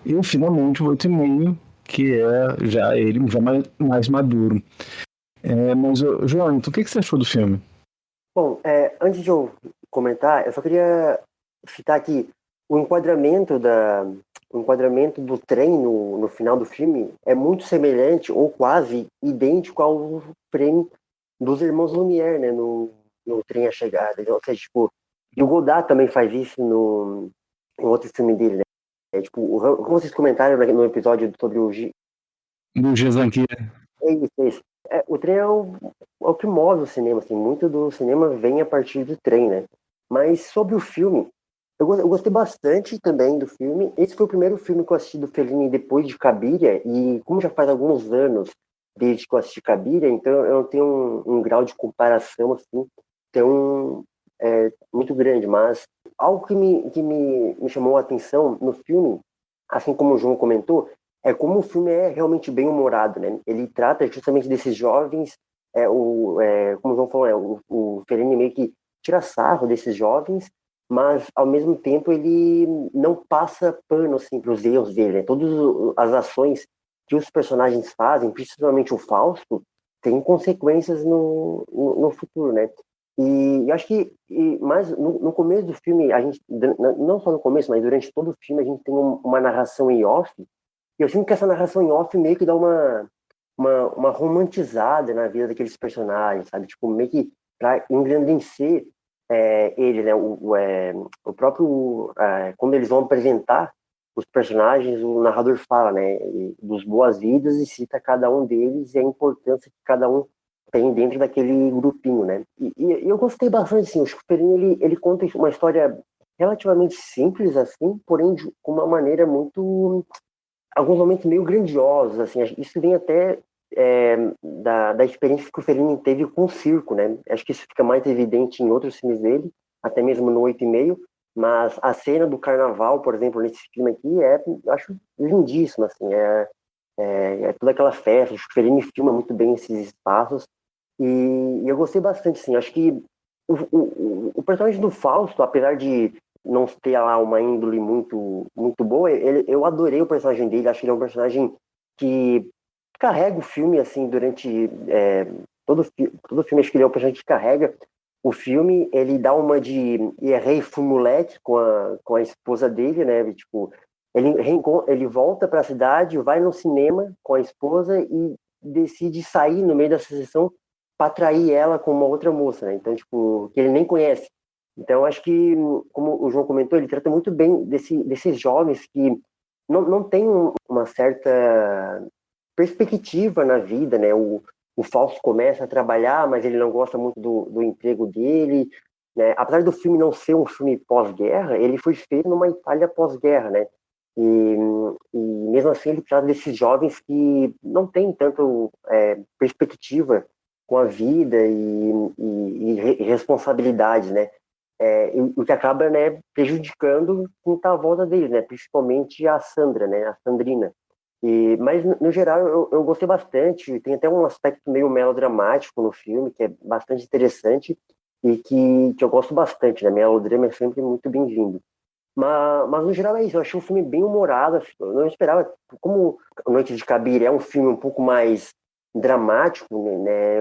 e finalmente o 8,5, que é já ele já mais maduro. Mas, João, então, o que você achou do filme? Bom, antes de eu comentar, eu só queria citar aqui o enquadramento do trem no final do filme é muito semelhante ou quase idêntico ao frame dos irmãos Lumière, né, no Trem a Chegada. Ou seja, tipo, e o Godard também faz isso no outro filme dele, né? Tipo, como vocês comentaram no episódio sobre o do Gezanquier. É isso. O trem é o que move o cinema, assim, muito do cinema vem a partir do trem, né? Mas sobre o filme, eu gostei bastante também do filme. Esse foi o primeiro filme que eu assisti do Fellini depois de Cabiria, e como já faz alguns anos desde que eu assisti Cabiria, então eu tenho um grau de comparação, assim, então muito grande, mas algo que me chamou a atenção no filme, assim como o João comentou, é como o filme é realmente bem humorado, né? Ele trata justamente desses jovens, como o João falou, o Fellini meio que tira sarro desses jovens, mas ao mesmo tempo ele não passa pano assim para os erros dele, né? Todas as ações que os personagens fazem, principalmente o Fausto, tem consequências no futuro, né? E eu acho que mais no começo do filme, a gente, não só no começo, mas durante todo o filme, a gente tem uma narração em off, e eu sinto que essa narração em off meio que dá uma romantizada na vida daqueles personagens, sabe? Tipo, meio que para engrandecer ele, né? O próprio... quando eles vão apresentar os personagens, o narrador fala, né? Dos boas-vindas e cita cada um deles e a importância que cada um tem dentro daquele grupinho, né? E eu gostei bastante, assim, o Schifferin, ele conta uma história relativamente simples, assim, porém com uma maneira muito... alguns momentos meio grandiosos, assim, isso vem até da experiência que o Fellini teve com o circo, né? Acho que isso fica mais evidente em outros filmes dele, até mesmo no 8,5, mas a cena do carnaval, por exemplo, nesse filme aqui, eu acho lindíssima, assim, toda aquela festa, acho que o Fellini filma muito bem esses espaços, e eu gostei bastante, assim, acho que o personagem do Fausto, apesar de não ter lá uma índole muito, muito boa, eu adorei o personagem dele, acho que ele é um personagem que carrega o filme, assim, durante todo o filme, acho que ele é um personagem que carrega o filme, ele dá uma de errei fumulete com a esposa dele, né, tipo, ele volta para a cidade, vai no cinema com a esposa e decide sair no meio da sessão para atrair ela com uma outra moça, né? Então, tipo, que ele nem conhece. Então, acho que, como o João comentou, ele trata muito bem desses jovens que não têm uma certa perspectiva na vida, né? O Fausto começa a trabalhar, mas ele não gosta muito do emprego dele, né? Apesar do filme não ser um filme pós-guerra, ele foi feito numa Itália pós-guerra, né? E mesmo assim ele trata desses jovens que não têm tanto perspectiva com a vida e responsabilidade, né? O que acaba, né, prejudicando quem está à volta deles, né? Principalmente a Sandra, né? A Sandrina. Mas, no geral, eu gostei bastante. Tem até um aspecto meio melodramático no filme, que é bastante interessante e que eu gosto bastante, né? Melodrama é sempre muito bem-vindo. Mas, no geral, é isso. Eu achei um filme bem humorado. Eu não esperava... Como Noite de Cabir é um filme um pouco mais dramático, né?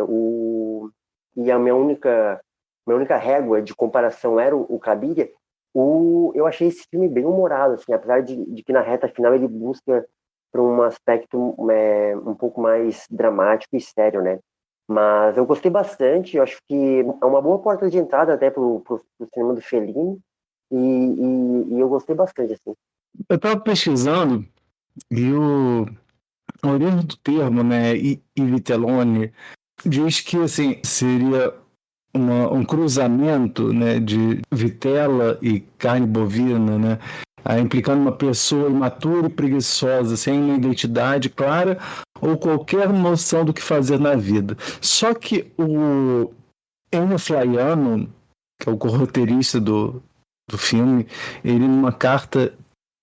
E a minha única régua de comparação era o Cabiria, eu achei esse filme bem humorado, assim, apesar de que na reta final ele busca para um aspecto um pouco mais dramático e sério, né? Mas eu gostei bastante, eu acho que é uma boa porta de entrada até pro cinema do Fellini, e eu gostei bastante, assim. Eu estava pesquisando e a origem do termo, né, Ivitelone, diz que, assim, seria um cruzamento, né, de vitela e carne bovina, né, implicando uma pessoa imatura e preguiçosa, sem uma identidade clara ou qualquer noção do que fazer na vida. Só que o Ennio Flaiano, que é o roteirista do filme, ele numa carta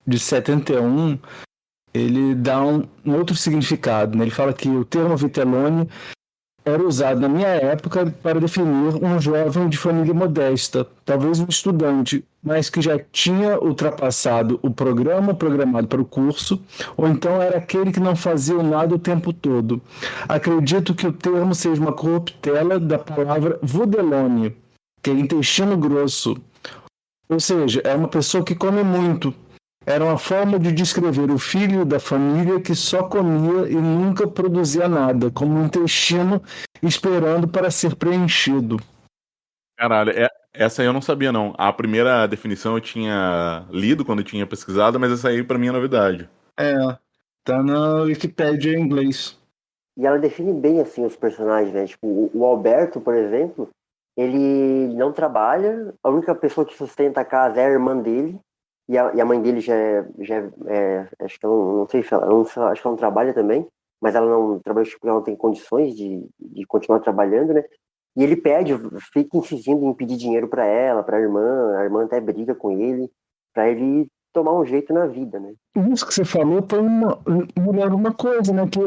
de 71, ele dá um outro significado, né? Ele fala que o termo vitellone era usado na minha época para definir um jovem de família modesta, talvez um estudante, mas que já tinha ultrapassado o programa programado para o curso, ou então era aquele que não fazia nada o tempo todo. Acredito que o termo seja uma corruptela da palavra vudelone, que é intestino grosso, ou seja, é uma pessoa que come muito. Era uma forma de descrever o filho da família que só comia e nunca produzia nada, como um intestino esperando para ser preenchido. Caralho, essa aí eu não sabia, não. A primeira definição eu tinha lido quando eu tinha pesquisado, mas essa aí pra mim é novidade. Tá na Wikipédia em inglês. E ela define bem, assim, os personagens, né? Tipo, o Alberto, por exemplo, ele não trabalha, a única pessoa que sustenta a casa é a irmã dele, e a mãe dele já acho que ela não sei se ela, acho que ela não trabalha também, mas ela não trabalha porque ela não tem condições de continuar trabalhando, né? E ele fica insistindo em pedir dinheiro para ela, para a irmã até briga com ele, para ele tomar um jeito na vida, né? Isso que você falou foi uma coisa, né? Que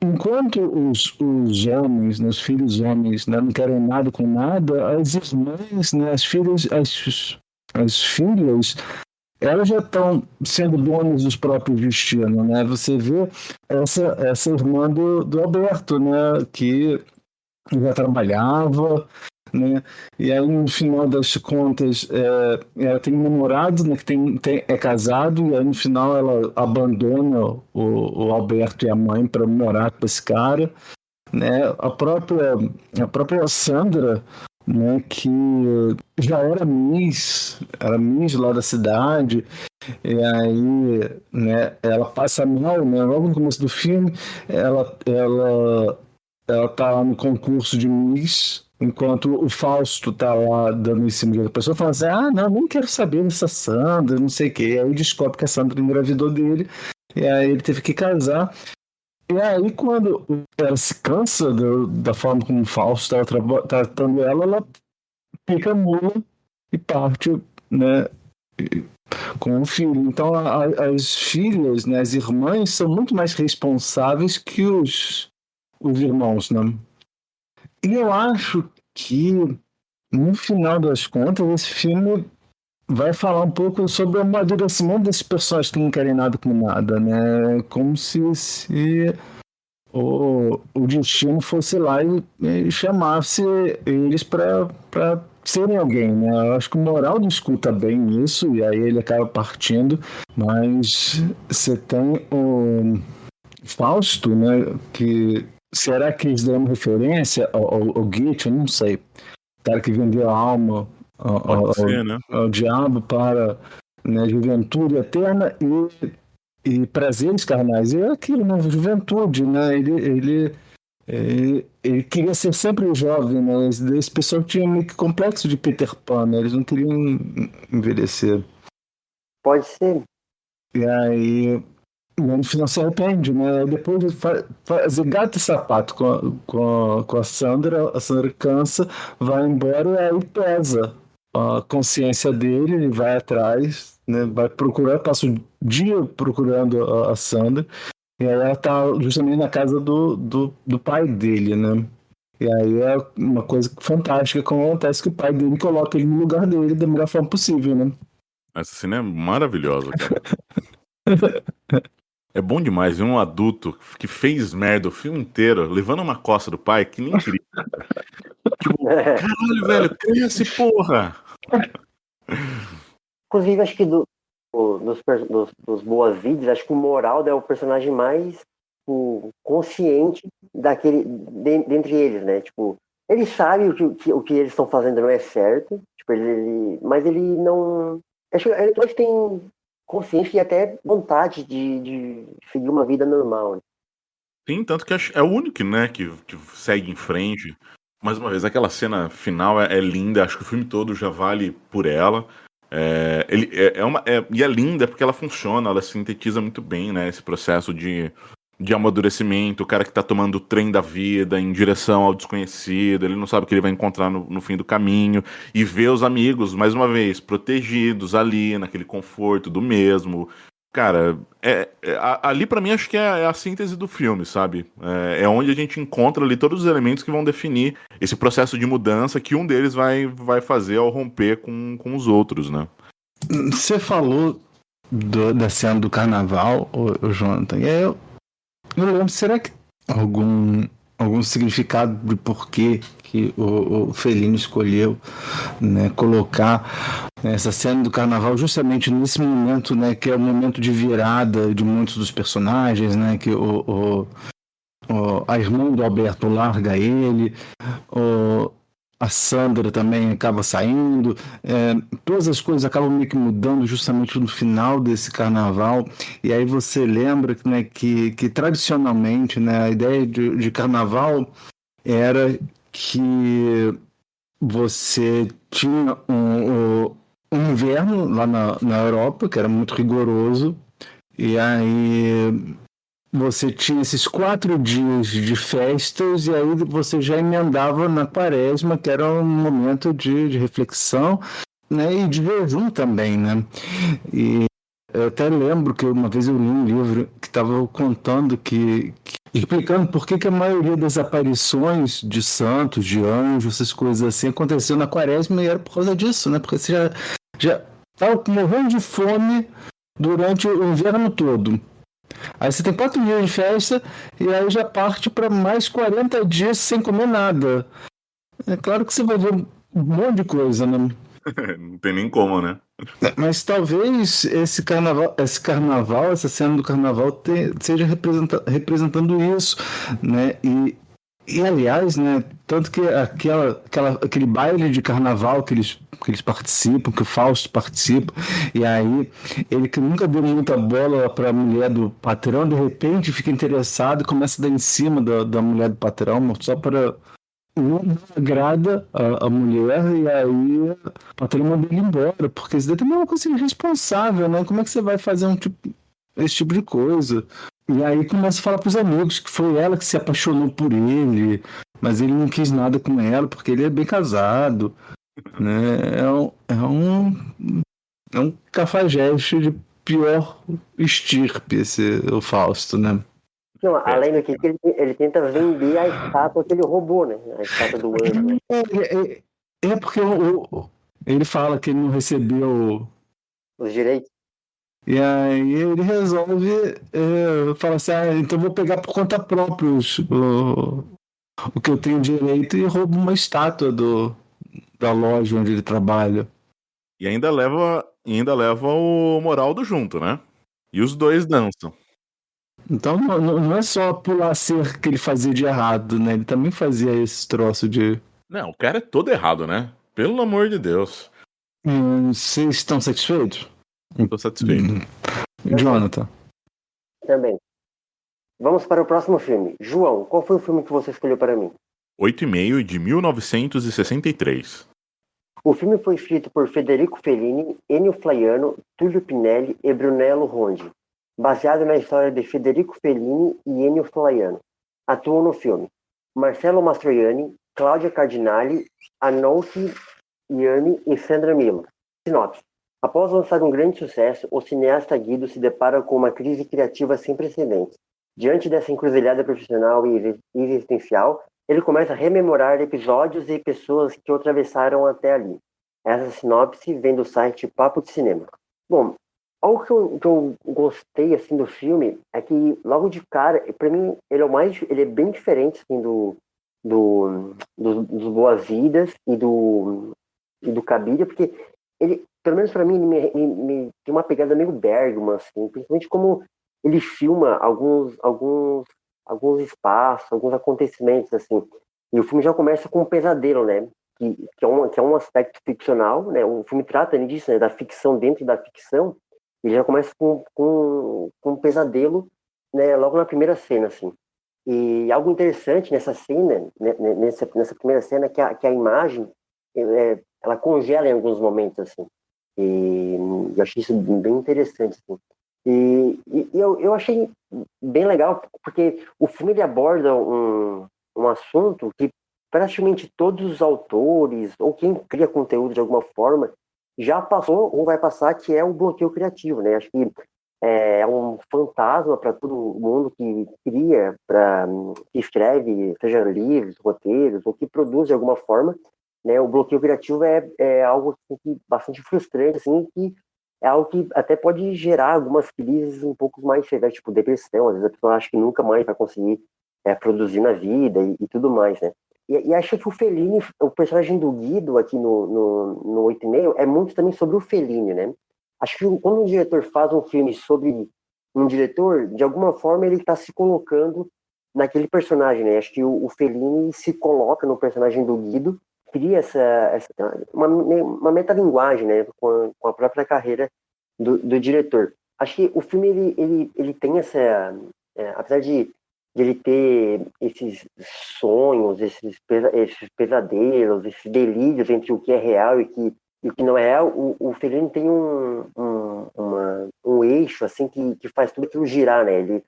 enquanto os homens, né, os filhos homens, né, não querem nada com nada, as irmãs, né, as filhas, elas já estão sendo donas dos próprios destinos, né? Você vê essa irmã do Alberto, né? Que já trabalhava, né? E aí no final das contas ela tem um namorado, né, que é casado, e aí no final ela abandona o Alberto e a mãe para morar com esse cara, né? A própria Sandra, né, que já era Miss lá da cidade, e aí, né, ela passa mal, né? Logo no começo do filme ela tá lá no concurso de Miss, enquanto o Fausto tá lá dando em cima de outra pessoa, falando assim, não, nem quero saber dessa Sandra, não sei o quê. E aí descobre que a Sandra engravidou dele, e aí ele teve que casar. E aí quando ela se cansa da forma como o Fausto estava tratando ela fica mula e parte, né, com o filho. Então as filhas, né, as irmãs são muito mais responsáveis que os irmãos, né? E eu acho que, no final das contas, esse filme vai falar um pouco sobre o amadurecimento desses personagens que não querem nada com nada, né? Como se o destino fosse lá e chamasse eles para serem alguém, né? Eu acho que o Moral discuta bem isso, e aí ele acaba partindo, mas você tem o Fausto, né, que será que eles dão referência ao Goethe? Eu não sei. O cara que vendeu a alma ao diabo para, né, juventude eterna e prazeres carnais. E é aquilo, né? Juventude, né? Ele queria ser sempre jovem, né? Esse pessoal tinha meio que complexo de Peter Pan, né? Eles não queriam envelhecer. Pode ser. E aí... no final se arrepende, né? Depois faz gato e sapato com a Sandra cansa, vai embora, e aí pesa a consciência dele, ele vai atrás, né? Vai procurar, passa o dia procurando a Sandra, e aí ela tá justamente na casa do pai dele, né? E aí é uma coisa fantástica como acontece, que o pai dele coloca ele no lugar dele da melhor forma possível, né? Essa cena é maravilhosa, cara. É bom demais ver um adulto que fez merda o filme inteiro, levando uma costa do pai, que nem queria. Tipo, caralho, velho, cresce, porra! Inclusive, acho que dos Boas-Vidas, acho que o Moral é o personagem mais consciente dentre eles, né? Tipo, ele sabe o que eles estão fazendo não é certo, tipo, mas ele não... Acho que ele tem consciência e até vontade de seguir uma vida normal. Né? Sim, tanto que é o único, né, que segue em frente. Mais uma vez, aquela cena final é linda, acho que o filme todo já vale por ela. E é linda porque ela funciona, ela sintetiza muito bem, né, esse processo de amadurecimento, o cara que tá tomando o trem da vida em direção ao desconhecido, ele não sabe o que ele vai encontrar no fim do caminho, e ver os amigos, mais uma vez, protegidos ali, naquele conforto do mesmo. Cara, ali pra mim acho que é a síntese do filme, sabe? É onde a gente encontra ali todos os elementos que vão definir esse processo de mudança que um deles vai fazer ao romper com os outros, né? Você falou da cena do carnaval, o Jonathan, e aí eu lembro, será que algum significado de porquê que o Fellini escolheu, né, colocar essa cena do carnaval justamente nesse momento, né, que é o momento de virada de muitos dos personagens, né, que a irmã do Alberto larga ele, a Sandra também acaba saindo, todas as coisas acabam meio que mudando justamente no final desse carnaval, e aí você lembra, né, que tradicionalmente, né, a ideia de carnaval era que você tinha um inverno lá na Europa, que era muito rigoroso, e aí você tinha esses 4 dias de festas e aí você já emendava na quaresma, que era um momento de reflexão, né, e de jejum também, né? E eu até lembro que uma vez eu li um livro que estava contando explicando por que a maioria das aparições de santos, de anjos, essas coisas assim, aconteceu na quaresma e era por causa disso, né? Porque você já estava morrendo de fome durante o inverno todo. Aí você tem 4 dias de festa e aí já parte para mais 40 dias sem comer nada. É claro que você vai ver um monte de coisa, né? Não tem nem como, né? Mas talvez esse carnaval, essa cena do carnaval seja representando isso, né? E aliás, né? Tanto que aquele baile de carnaval que eles participam, que o Fausto participa, e aí ele que nunca deu muita bola para a mulher do patrão, de repente fica interessado e começa a dar em cima da mulher do patrão, só para não agrada a mulher, e aí o patrão manda ele embora, porque isso daí também é uma coisa irresponsável, né? Como é que você vai fazer esse tipo de coisa? E aí começa a falar pros amigos que foi ela que se apaixonou por ele, mas ele não quis nada com ela porque ele é bem casado, né? É um cafajeste de pior estirpe, o Fausto, né? Não, além do que ele tenta vender a estátua que ele roubou, né? A estátua do anjo. Né? É porque ele fala que ele não recebeu os direitos. E aí ele resolve falar assim, então vou pegar por conta própria o que eu tenho direito e roubo uma estátua da loja onde ele trabalha. E ainda leva o Moraldo junto, né? E os dois dançam. Então não é só pular cerca que ele fazia de errado, né? Ele também fazia esse troço de... Não, o cara é todo errado, né? Pelo amor de Deus. Vocês estão satisfeitos? Estou satisfeito. Jonathan. Também. Vamos para o próximo filme. João, qual foi o filme que você escolheu para mim? 8,5 de 1963. O filme foi escrito por Federico Fellini, Ennio Flaiano, Tullio Pinelli e Brunello Rondi, baseado na história de Federico Fellini e Ennio Flaiano. Atuam no filme Marcello Mastroianni, Cláudia Cardinali, Anouilh Ianni e Sandra Miller. Sinopse. Após lançar um grande sucesso, o cineasta Guido se depara com uma crise criativa sem precedentes. Diante dessa encruzilhada profissional e existencial, ele começa a rememorar episódios e pessoas que o atravessaram até ali. Essa sinopse vem do site Papo de Cinema. Bom, algo que eu gostei assim do filme é que logo de cara, para mim ele é bem diferente assim, dos Boas-Vidas e do Cabide, porque ele, pelo menos para mim, ele me tem uma pegada meio Bergman, assim, principalmente como ele filma alguns espaços, alguns acontecimentos, assim. E o filme já começa com um pesadelo, né? Que é um aspecto ficcional, né? O filme trata disso, né? Da ficção dentro da ficção. Ele já começa com um pesadelo, né? Logo na primeira cena, assim. E algo interessante nessa cena, né? nessa primeira cena, que a imagem, ela congela em alguns momentos, assim. E eu achei isso bem interessante, assim. E eu achei bem legal, porque o filme ele aborda um assunto que praticamente todos os autores, ou quem cria conteúdo de alguma forma, já passou ou vai passar, que é o bloqueio criativo, né? Acho que é um fantasma para todo mundo que cria, que escreve, seja livros, roteiros, ou que produz de alguma forma, né? O bloqueio criativo é algo assim, bastante frustrante, assim, que é algo que até pode gerar algumas crises um pouco mais severas, tipo depressão. Às vezes a pessoa acha que nunca mais vai conseguir produzir na vida e tudo mais, né? E achei que o Fellini, o personagem do Guido aqui no 8,5, é muito também sobre o Fellini, né? Acho que quando um diretor faz um filme sobre um diretor, de alguma forma ele está se colocando naquele personagem, né? Acho que o Fellini se coloca no personagem do Guido, cria uma metalinguagem, né, com a própria carreira do diretor. Acho que o filme ele tem apesar de ele ter esses sonhos, esses pesadelos, esses delírios entre o que é real e o que não é real, o Fellini tem um eixo assim que faz tudo aquilo girar, né?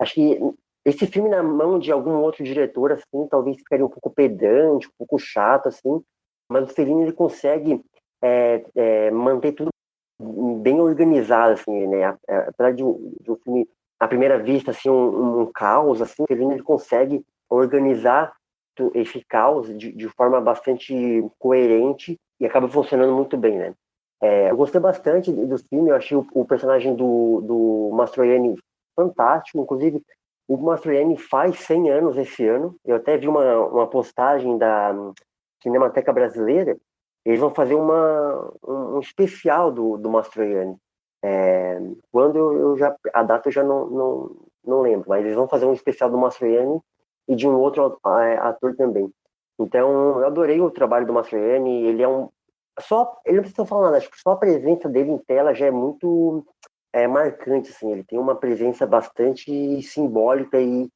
Acho que esse filme na mão de algum outro diretor, assim, talvez ficaria um pouco pedante, um pouco chato, assim, mas o Fellini, ele consegue manter tudo bem organizado, assim, né? Apesar de um filme, à primeira vista, assim, um caos, assim, o Fellini, ele consegue organizar esse caos de forma bastante coerente e acaba funcionando muito bem, né? Eu gostei bastante do filme, eu achei o personagem do Mastroianni fantástico, inclusive o Mastroianni faz 100 anos esse ano, eu até vi uma postagem da Cinemateca Brasileira, eles vão fazer um especial do Mastroianni. Quando a data eu já não lembro, mas eles vão fazer um especial do Mastroianni e de um outro ator também. Então, eu adorei o trabalho do Mastroianni, ele não precisa falar nada, acho que só a presença dele em tela já é muito marcante, assim, ele tem uma presença bastante simbólica e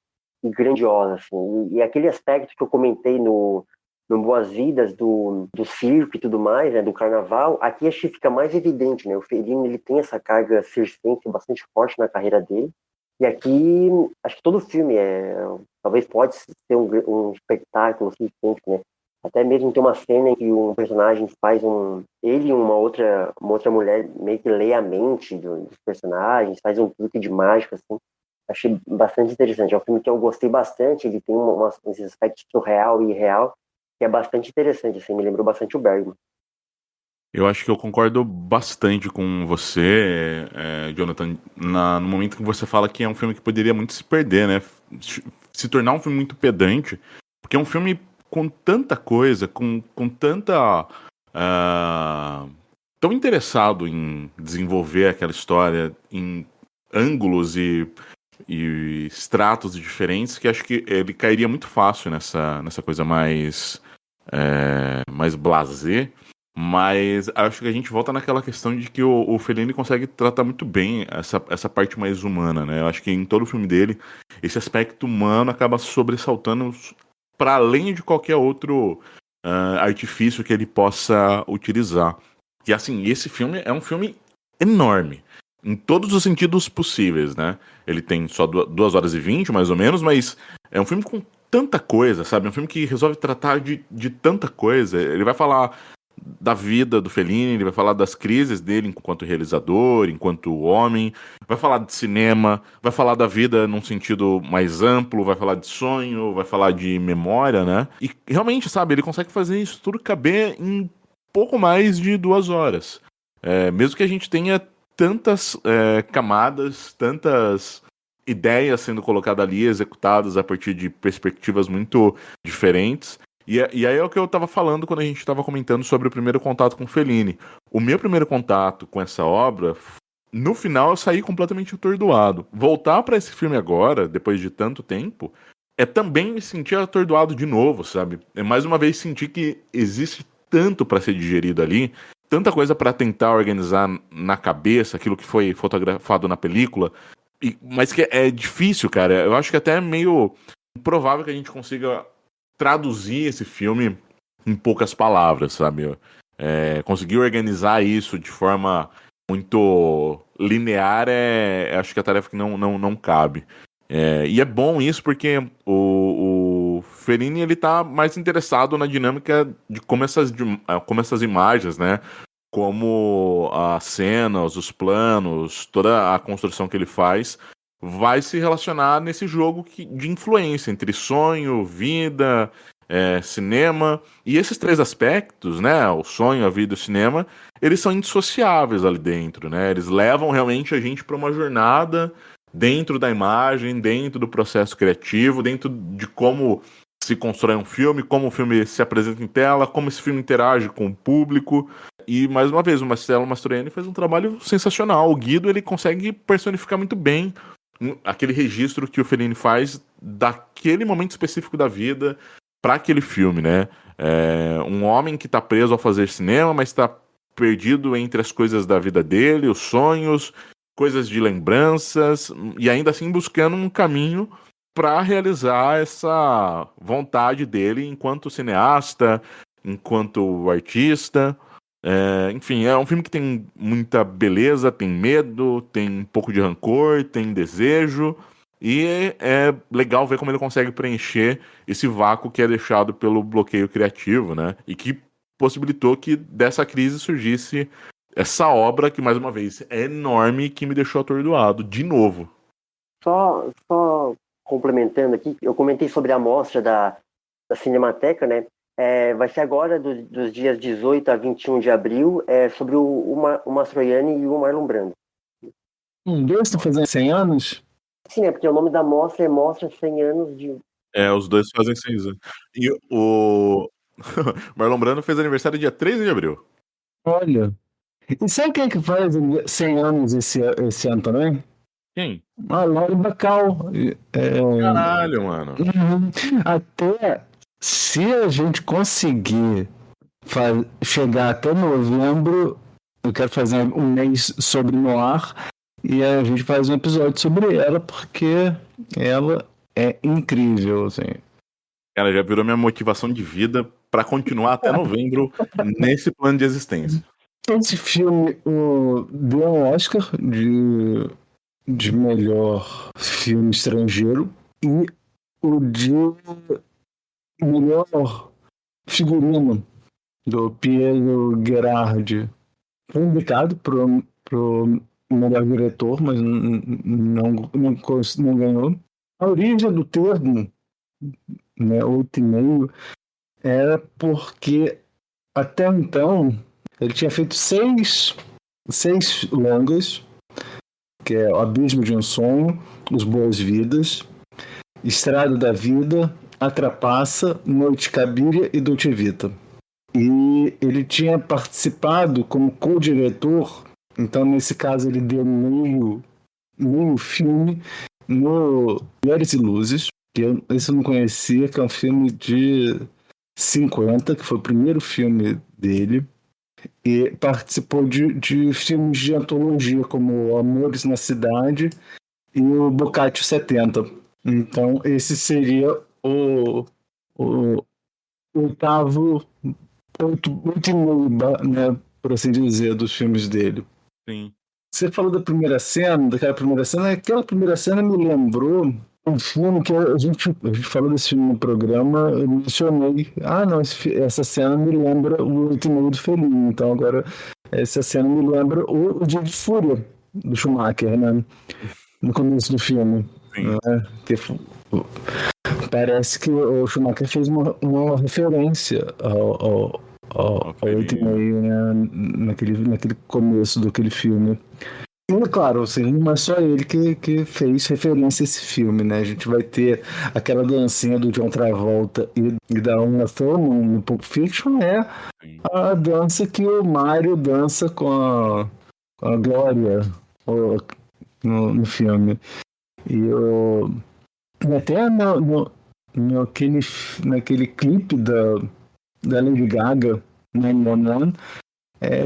grandiosa, assim, e aquele aspecto que eu comentei no Boas-Vidas do circo e tudo mais, né, do carnaval, aqui acho que fica mais evidente, né, o Fellini, ele tem essa carga circense bastante forte na carreira dele, e aqui, acho que todo filme talvez pode ser um espetáculo circense, né, até mesmo tem uma cena em que um personagem faz ele e uma outra mulher meio que lê a mente dos personagens, faz um truque de mágica, assim. Achei bastante interessante. É um filme que eu gostei bastante, ele tem esses aspectos surreal e irreal, que é bastante interessante, assim, me lembrou bastante o Bergman. Eu acho que eu concordo bastante com você, Jonathan, no momento que você fala que é um filme que poderia muito se perder, né? Se tornar um filme muito pedante, porque é um filme com tanta coisa, com tanta... tão interessado em desenvolver aquela história em ângulos e estratos diferentes, que acho que ele cairia muito fácil nessa coisa mais blasé, mas acho que a gente volta naquela questão de que o Fellini consegue tratar muito bem essa parte mais humana, né? Eu acho que em todo o filme dele, esse aspecto humano acaba sobressaltando para além de qualquer outro artifício que ele possa utilizar. E assim, esse filme é um filme enorme, em todos os sentidos possíveis, né? Ele tem só 2 horas e 20, mais ou menos, mas é um filme com tanta coisa, sabe? É um filme que resolve tratar de tanta coisa. Ele vai falar da vida do Fellini, ele vai falar das crises dele enquanto realizador, enquanto homem, vai falar de cinema, vai falar da vida num sentido mais amplo, vai falar de sonho, vai falar de memória, né? E realmente, sabe, ele consegue fazer isso tudo caber em pouco mais de 2 horas. Mesmo que a gente tenha tantas camadas, tantas ideias sendo colocadas ali, executadas a partir de perspectivas muito diferentes. E aí é o que eu estava falando quando a gente estava comentando sobre o primeiro contato com Fellini. O meu primeiro contato com essa obra, no final eu saí completamente atordoado. Voltar para esse filme agora, depois de tanto tempo, é também me sentir atordoado de novo, sabe? É mais uma vez sentir que existe tanto para ser digerido ali, tanta coisa para tentar organizar na cabeça aquilo que foi fotografado na película, mas que é difícil, cara. Eu acho que até é meio improvável que a gente consiga traduzir esse filme em poucas palavras, sabe? Conseguir organizar isso de forma muito linear acho que é a tarefa que não cabe. E é bom isso porque o Fellini, ele tá mais interessado na dinâmica de como essas imagens, né? Como as cenas, os planos, toda a construção que ele faz vai se relacionar nesse jogo de influência entre sonho, vida, cinema. E esses 3 aspectos, né, o sonho, a vida e o cinema, eles são indissociáveis ali dentro, né? Eles levam realmente a gente para uma jornada dentro da imagem, dentro do processo criativo, dentro de como se constrói um filme, como o filme se apresenta em tela, como esse filme interage com o público. E, mais uma vez, o Marcello Mastroianni fez um trabalho sensacional. O Guido, ele consegue personificar muito bem aquele registro que o Fellini faz daquele momento específico da vida para aquele filme, né? Um homem que está preso ao fazer cinema, mas está perdido entre as coisas da vida dele, os sonhos, coisas de lembranças, e ainda assim buscando um caminho para realizar essa vontade dele enquanto cineasta, enquanto artista. Enfim, é um filme que tem muita beleza, tem medo, tem um pouco de rancor, tem desejo, E é legal ver como ele consegue preencher esse vácuo que é deixado pelo bloqueio criativo, né? E que possibilitou que dessa crise surgisse essa obra que, mais uma vez, é enorme e que me deixou atordoado, de novo. Só complementando aqui, eu comentei sobre a mostra da Cinemateca, né? Vai ser agora dos dias 18 a 21 de abril, sobre o Mastroianni e o Marlon Brando. Dois estão fazendo 100 anos? Sim, porque o nome da mostra é Mostra 100 anos de... Os dois fazem 100 anos. E o Marlon Brando fez aniversário dia 13 de abril. Olha. E sabe quem é que faz 100 anos esse ano também? Quem? A Laura Bacall. Caralho, mano. Até se a gente conseguir chegar até novembro, eu quero fazer um mês sobre Noir e a gente faz um episódio sobre ela, porque ela é incrível, assim. Cara, já virou minha motivação de vida pra continuar até novembro nesse plano de existência. Esse filme deu um Oscar de melhor filme estrangeiro e o de melhor figurino do Piero Gherardi. Foi indicado pro melhor diretor, mas não ganhou. A origem do termo, né, 8,5, era porque até então ele tinha feito seis longas, que é O Abismo de um Sonho, Os Boas-Vidas, Estrada da Vida, A Trapaça, Noite Cabiria e Dolce Vita. E ele tinha participado como co-diretor, então nesse caso ele deu meio filme no Mulheres e Luzes, que esse eu não conhecia, que é um filme de 50, que foi o primeiro filme dele. E participou de filmes de antologia, como Amores na Cidade e o Boccaccio 70. Então, esse seria o oitavo, 8,5, né, por assim dizer, dos filmes dele. Sim. Você falou daquela primeira cena, aquela primeira cena me lembrou um filme que a gente falou desse filme no programa, eu mencionei, não, essa cena me lembra o 8,5 do Fellini, então agora essa cena me lembra o Dia de Fúria do Schumacher, né, no começo do filme. Né, que parece que o Schumacher fez uma referência ao 8,5, né, naquele começo daquele filme. E, claro, assim, não é só ele que fez referência a esse filme, né? A gente vai ter aquela dancinha do John Travolta e da Uma Thurman no Pulp Fiction, é a dança que o Mario dança com a Glória no filme. E até naquele clipe da Lady Gaga, 911,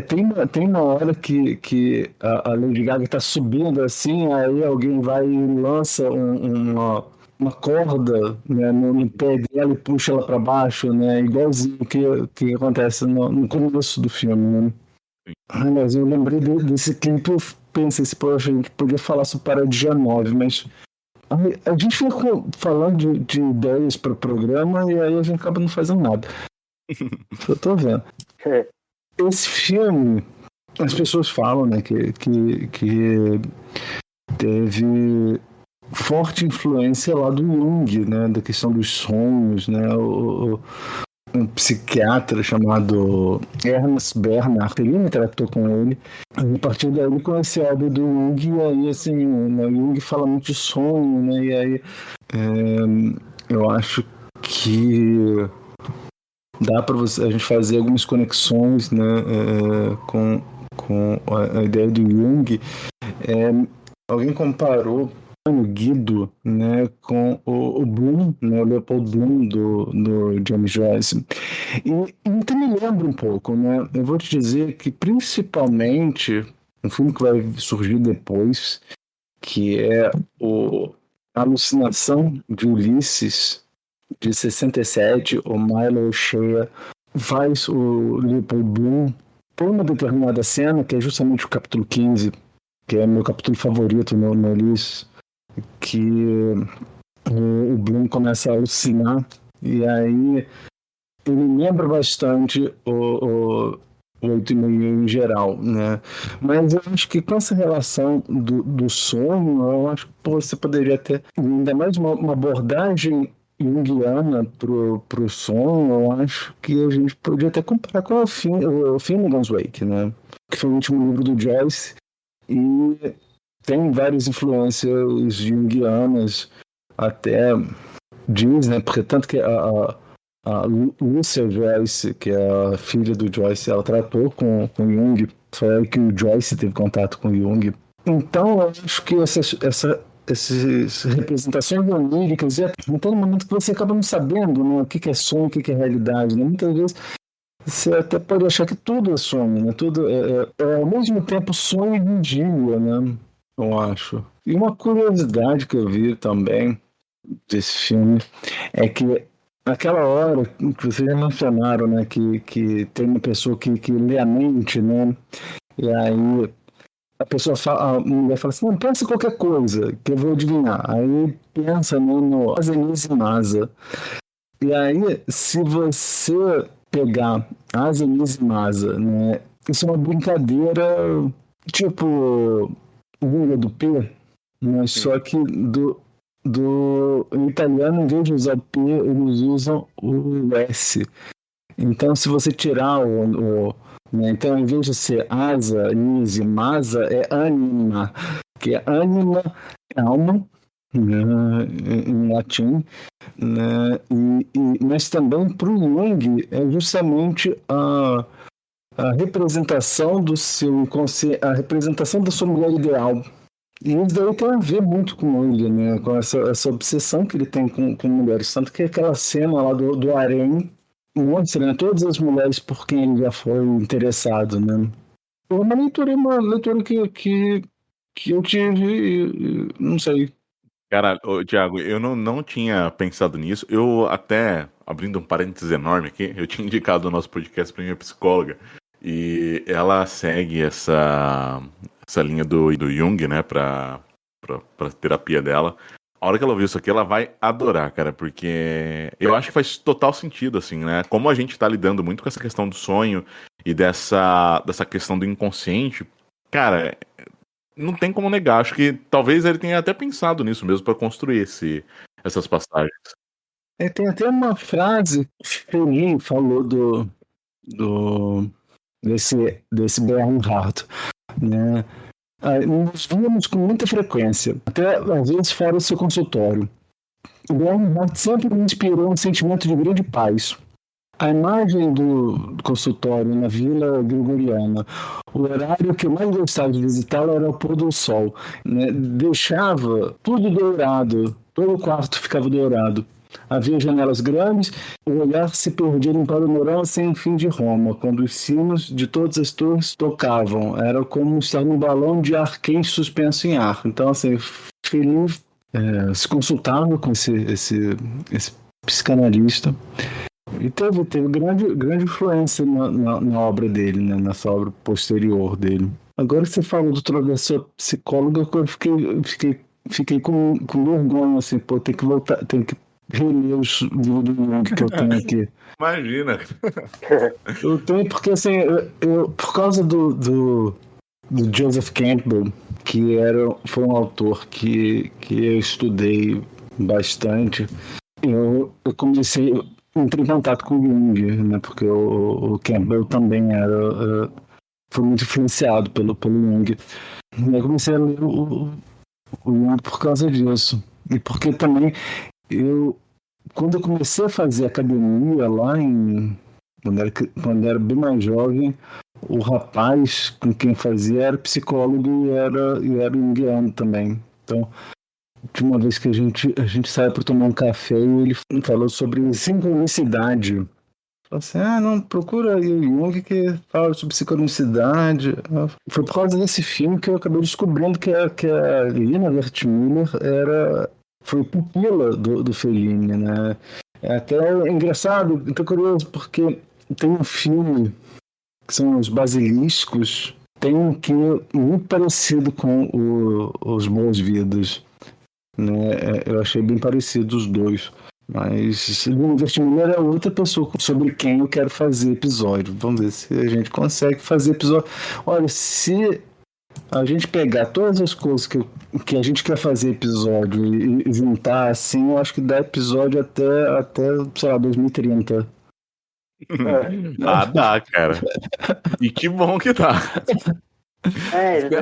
tem uma hora que a Lady Gaga está subindo assim, aí alguém vai e lança uma corda, né, no pé dela e puxa ela para baixo, né, igualzinho que acontece no começo do filme, né? Mas eu lembrei desse clipe, eu pensei, poxa, a gente podia falar sobre Paradia 9, mas a gente fica falando de ideias para o programa e aí a gente acaba não fazendo nada. Eu tô vendo. Esse filme, as pessoas falam, né, que teve forte influência lá do Jung, né, da questão dos sonhos, né, um psiquiatra chamado Ernst Bernhard, ele me tratou com ele, e a partir daí ele conheceu a obra do Jung, e aí, assim, né, o Jung fala muito de sonho, né, e aí eu acho que dá para a gente fazer algumas conexões, né, com a ideia do Jung. Alguém comparou o Guido, né, com o Bloom, né, o Leopold Bloom do James Joyce. E então me lembra um pouco, né? Eu vou te dizer que principalmente um filme que vai surgir depois, que é a Alucinação de Ulisses, de 67, o Milo Shea faz o Leopold Bloom por uma determinada cena, que é justamente o capítulo 15, que é meu capítulo favorito no Ulisses, que o Bloom começa a alucinar, e aí ele lembra bastante o 8,5 em geral, né? Mas eu acho que com essa relação do sonho, eu acho que você poderia ter ainda mais uma abordagem junguiana pro sonho. Eu acho que a gente podia até comparar com o Finnegan's Wake, né? Que foi o último livro do Joyce, e tem várias influências junguianas, até diz, né? Porque tanto que a Lucia Joyce, que é a filha do Joyce, ela tratou com Jung, foi aí que o Joyce teve contato com Jung. Então, eu acho que essas representações oníricas, em todo momento que você acaba não sabendo, né, o que é sonho, o que é realidade, né? Muitas vezes você até pode achar que tudo é sonho, né? Tudo é ao mesmo tempo sonho e vigia, né? Eu acho. E uma curiosidade que eu vi também desse filme é que naquela hora que vocês já mencionaram, né, que tem uma pessoa que lê a mente, né, e aí a mulher fala assim, não, pensa em qualquer coisa que eu vou adivinhar. Aí pensa no Zenise Masa. E aí, se você pegar a Zenise Masa, né, isso é uma brincadeira tipo Lula do P, mas só que em italiano, em vez de usar o P, eles usam o S. Então, se você tirar né, então, em vez de ser asa, nise, masa, é anima, que é anima, alma, né, em latim, né, mas também para o Jung é justamente a representação do seu inconsciente, a representação da sua mulher ideal. E isso daí tem a ver muito com ele, né? Com essa obsessão que ele tem com mulheres. Tanto que aquela cena lá do harém mostra, né, todas as mulheres por quem ele já foi interessado, né? É uma leitura que eu tive, não sei. Cara, Thiago, eu não tinha pensado nisso. Eu até, abrindo um parênteses enorme aqui, eu tinha indicado o nosso podcast para minha psicóloga. E ela segue essa linha do Jung, né, pra terapia dela. A hora que ela ouvir isso aqui, ela vai adorar, cara, porque eu acho que faz total sentido, assim, né? Como a gente tá lidando muito com essa questão do sonho e dessa questão do inconsciente, cara, não tem como negar. Acho que talvez ele tenha até pensado nisso mesmo pra construir essas passagens. Tem até uma frase que o Fellini falou desse Bernhard, né? Nós víamos com muita frequência, até às vezes fora do seu consultório. O Bernhard sempre me inspirou um sentimento de grande paz. A imagem do consultório na Vila Gregoriana, o horário que eu mais gostava de visitar era o pôr do sol, né? Deixava tudo dourado, todo o quarto ficava dourado. Havia janelas grandes, o olhar se perdia em panorama sem fim de Roma, quando os sinos de todas as torres tocavam. Era como estar num balão de ar quente suspenso em ar. Então, assim, Fellini se consultava com esse psicanalista e teve grande influência na obra dele, né, nessa obra posterior dele. Agora que você falou do travessor psicólogo, eu fiquei com vergonha, assim, pô, tem que voltar, tem que reler os livros do Jung que eu tenho aqui. Imagina. Eu tenho porque, assim, eu por causa do Joseph Campbell, que foi um autor que eu estudei bastante, eu comecei a entrar em contato com o Jung, né, porque o Campbell também foi muito influenciado pelo Jung. E eu comecei a ler o Jung por causa disso. E porque também quando eu comecei a fazer academia lá quando era bem mais jovem, o rapaz com quem fazia era psicólogo e era junguiano também. Então, de uma vez que a gente saiu para tomar um café e ele falou sobre sincronicidade. Falou assim, não, procura aí o Jung que fala sobre sincronicidade. Foi por causa desse filme que eu acabei descobrindo que a Lina Wertmüller foi pupila do Fellini, né? É até engraçado, até curioso, porque tem um filme que são os Basiliscos, tem um que é muito parecido com os Boas-Vidas. né? Eu achei bem parecido os dois. Mas o Vertimiller é outra pessoa sobre quem eu quero fazer episódio. Vamos ver se a gente consegue fazer episódio. Olha, se a gente pegar todas as coisas que a gente quer fazer episódio e juntar assim, eu acho que dá episódio até sei lá, 2030. Dá, cara. E que bom que dá.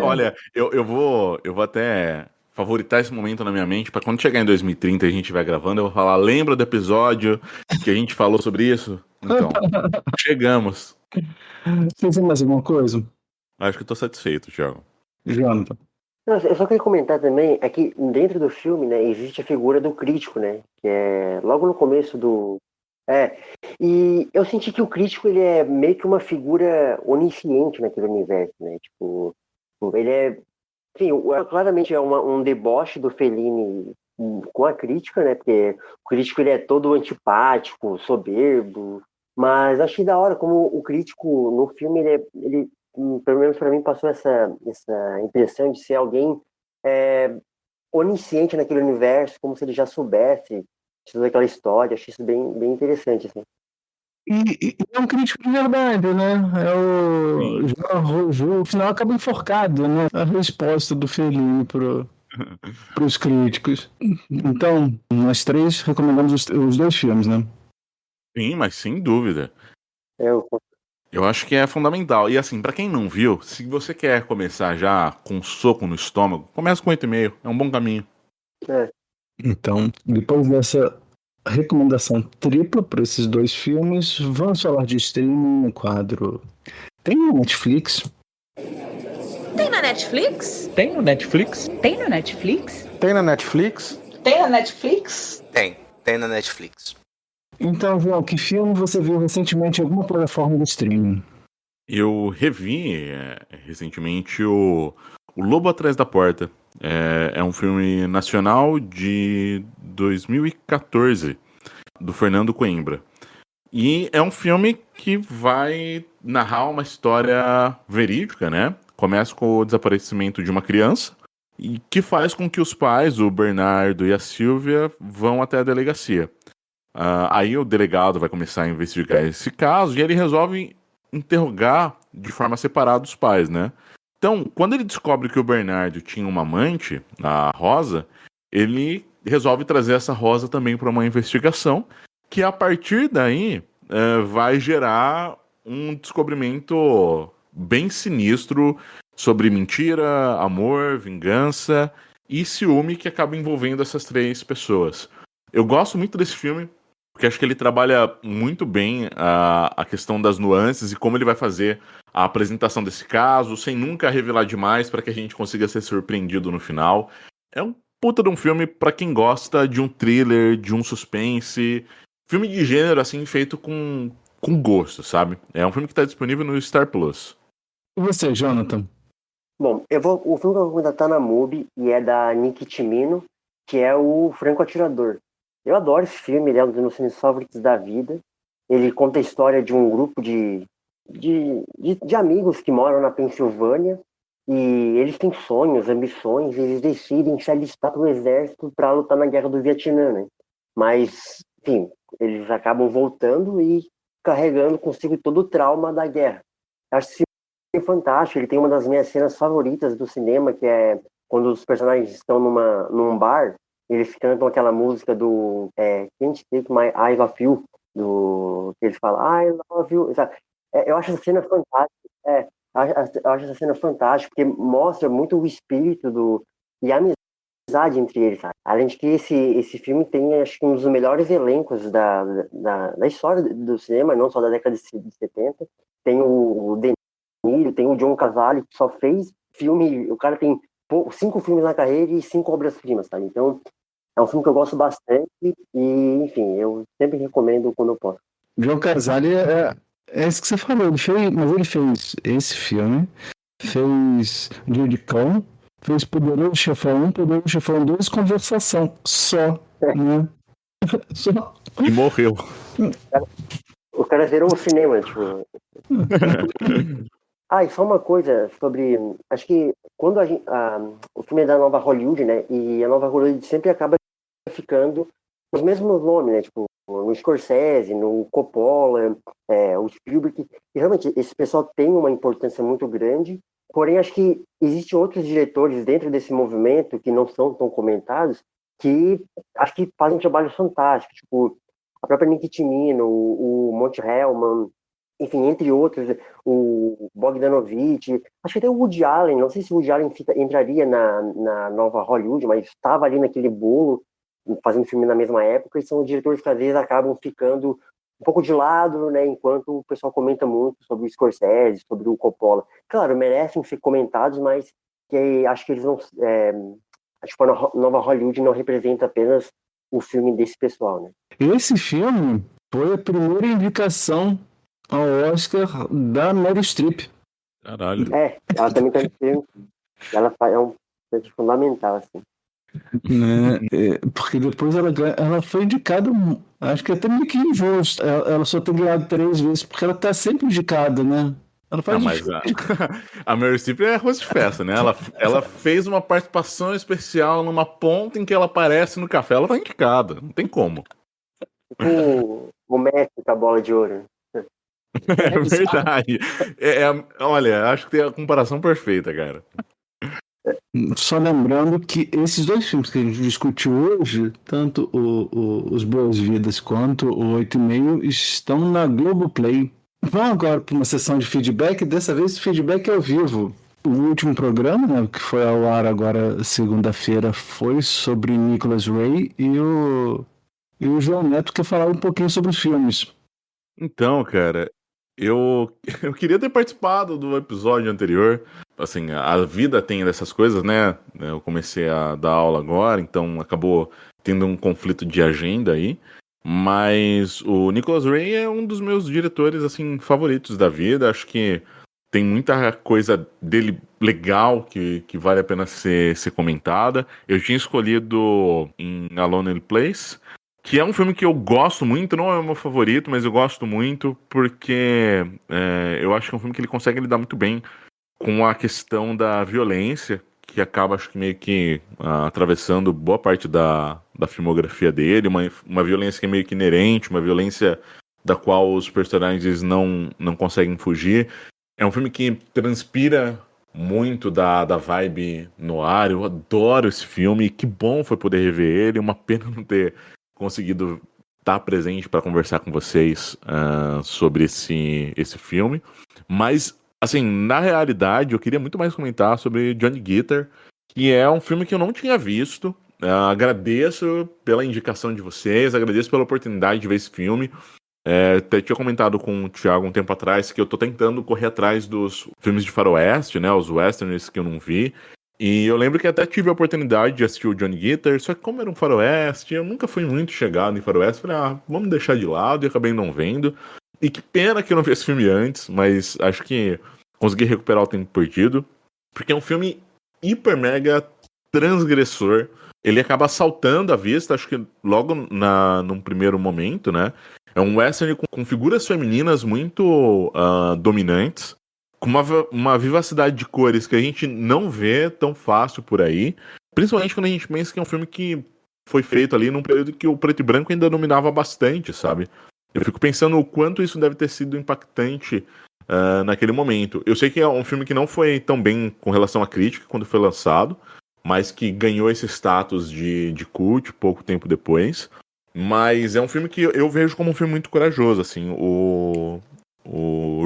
Olha, eu vou até favoritar esse momento na minha mente pra quando chegar em 2030 e a gente estiver gravando, eu vou falar, lembra do episódio que a gente falou sobre isso? Então, chegamos. Você tem mais alguma coisa? Acho que eu tô satisfeito, Thiago. Jonathan. Eu só queria comentar também, é que dentro do filme, né, existe a figura do crítico, né, que é logo no começo do... e eu senti que o crítico, ele é meio que uma figura onisciente naquele universo, né, tipo, ele é, enfim, claramente é um deboche do Fellini com a crítica, né, porque o crítico, ele é todo antipático, soberbo, mas achei da hora como o crítico no filme, ele pelo menos para mim passou essa impressão de ser alguém onisciente naquele universo, como se ele já soubesse toda aquela história. Achei isso bem, bem interessante, assim. E é um crítico de verdade, né? O final acaba enforcado, né? A resposta do Fellini para os críticos. Então, nós três recomendamos os dois filmes, né? Sim, mas sem dúvida. Eu acho que é fundamental. E assim, pra quem não viu, se você quer começar já com um soco no estômago, começa com 8,5. É um bom caminho. Então, depois dessa recomendação tripla para esses dois filmes, vamos falar de streaming no quadro. Tem no Netflix? Tem na Netflix? Tem no Netflix? Tem no Netflix? Tem na Netflix? Tem na Netflix? Tem na Netflix. Então, João, que filme você viu recentemente em alguma plataforma de streaming? Eu revi recentemente o Lobo Atrás da Porta. É um filme nacional de 2014, do Fernando Coimbra. E é um filme que vai narrar uma história verídica, né? Começa com o desaparecimento de uma criança, e que faz com que os pais, o Bernardo e a Silvia, vão até a delegacia. Aí o delegado vai começar a investigar esse caso e ele resolve interrogar de forma separada os pais, né? Então, quando ele descobre que o Bernardo tinha uma amante, a Rosa, ele resolve trazer essa Rosa também para uma investigação, que a partir daí vai gerar um descobrimento bem sinistro sobre mentira, amor, vingança e ciúme que acaba envolvendo essas três pessoas. Eu gosto muito desse filme, porque acho que ele trabalha muito bem a questão das nuances e como ele vai fazer a apresentação desse caso, sem nunca revelar demais para que a gente consiga ser surpreendido no final. É um puta de um filme para quem gosta de um thriller, de um suspense, filme de gênero assim, feito com gosto, sabe? É um filme que está disponível no Star Plus. E você, Jonathan? Bom, o filme que eu vou recomendar tá na MUBI e é da Nick Timino, que é o Franco Atirador. Eu adoro esse filme, ele é um dos meus filmes favoritos da vida. Ele conta a história de um grupo de amigos que moram na Pensilvânia e eles têm sonhos, ambições, e eles decidem se alistar para o exército para lutar na guerra do Vietnã, né? Mas, enfim, eles acabam voltando e carregando consigo todo o trauma da guerra. Acho esse filme fantástico, ele tem uma das minhas cenas favoritas do cinema, que é quando os personagens estão num bar. Eles cantam aquela música do Can't Take My Eyes Off You, que eles falam, I love you. Eu acho essa cena fantástica. Eu acho essa cena fantástica, porque mostra muito o espírito e a amizade entre eles. Sabe? Além de que esse filme tem, acho que, um dos melhores elencos da história do cinema, não só da década de 70. Tem o De Niro, tem o John Cazale, que só fez filme. O cara tem 5 filmes na carreira e 5 obras-primas, sabe? Então, é um filme que eu gosto bastante e, enfim, eu sempre recomendo quando eu posso. John Cazale é isso que você falou, ele fez esse filme, fez Dia de Cão, fez Poderoso Chefão 1, Poderoso Chefão 2, Conversação, só, né? Só. E morreu. O cara zerou o cinema, tipo... E só uma coisa sobre... Acho que quando o filme é da nova Hollywood, né? E a nova Hollywood sempre acaba ficando os mesmos nomes, né? Tipo, no Scorsese, no Coppola, o Spielberg. E realmente esse pessoal tem uma importância muito grande. Porém, acho que existem outros diretores dentro desse movimento que não são tão comentados, que acho que fazem trabalhos fantásticos, tipo a própria Nick Cimino, o Monte Hellman, enfim, entre outros, o Bogdanovich, acho que até o Woody Allen, não sei se o Woody Allen entraria na nova Hollywood, mas estava ali naquele bolo, fazendo filme na mesma época, e são diretores que às vezes acabam ficando um pouco de lado, né, enquanto o pessoal comenta muito sobre o Scorsese, sobre o Claro, merecem ser comentados, mas que acho que eles não... acho que a nova Hollywood não representa apenas o filme desse pessoal, né? Esse filme foi a primeira indicação ao Oscar da Meryl Streep. Caralho. Ela também tá no filme. Ela é um personagem fundamental, assim. Né? Porque depois ela foi indicada, acho que até meio que injusto. Ela só tem ganhado 3 vezes, porque ela tá sempre indicada, né? Ela faz mas a Meryl Streep é arroz de festa, né? Ela fez uma participação especial numa ponta em que ela aparece no café. Ela tá indicada, não tem como. O Messi com a bola de ouro. É verdade. Olha, acho que tem a comparação perfeita, cara. Só lembrando que esses 2 filmes que a gente discutiu hoje, tanto Os Boas-Vidas quanto o 8,5, estão na Globoplay. Vamos agora para uma sessão de feedback. Dessa vez o feedback é ao vivo. O último programa, né, que foi ao ar agora segunda-feira, foi sobre Nicholas Ray, e o João Neto quer falar um pouquinho sobre os filmes. Então, cara, eu queria ter participado do episódio anterior. Assim, a vida tem dessas coisas, né? Eu comecei a dar aula agora, então acabou tendo um conflito de agenda aí. Mas o Nicholas Ray é um dos meus diretores, assim, favoritos da vida. Acho que tem muita coisa dele legal que vale a pena ser comentada. Eu tinha escolhido em A Lonely Place, que é um filme que eu gosto muito, não é o meu favorito, mas eu gosto muito porque eu acho que é um filme que ele consegue lidar muito bem com a questão da violência, que acaba, acho que meio que atravessando boa parte da filmografia dele, uma violência que é meio que inerente, uma violência da qual os personagens não conseguem fugir. É um filme que transpira muito da vibe noir. Eu adoro esse filme, que bom foi poder rever ele, uma pena não ter conseguido estar presente para conversar com vocês sobre esse filme. Mas, assim, na realidade, eu queria muito mais comentar sobre Johnny Guitar, que é um filme que eu não tinha visto. Agradeço pela indicação de vocês, agradeço pela oportunidade de ver esse filme. Até tinha comentado com o Thiago um tempo atrás que eu tô tentando correr atrás dos filmes de faroeste, né, os westerns que eu não vi. E eu lembro que até tive a oportunidade de assistir o Johnny Guitar, só que como era um faroeste, eu nunca fui muito chegado em faroeste, falei, vamos deixar de lado, e acabei não vendo. E que pena que eu não vi esse filme antes, mas acho que consegui recuperar o tempo perdido, porque é um filme hiper mega transgressor. Ele acaba saltando a vista, acho que logo num primeiro momento, né? É um western com figuras femininas muito dominantes, com uma vivacidade de cores que a gente não vê tão fácil por aí, principalmente quando a gente pensa que é um filme que foi feito ali num período que o preto e branco ainda dominava bastante, sabe? Eu fico pensando o quanto isso deve ter sido impactante naquele momento. Eu sei que é um filme que não foi tão bem com relação à crítica quando foi lançado, mas que ganhou esse status de cult pouco tempo depois. Mas é um filme que eu vejo como um filme muito corajoso, assim. O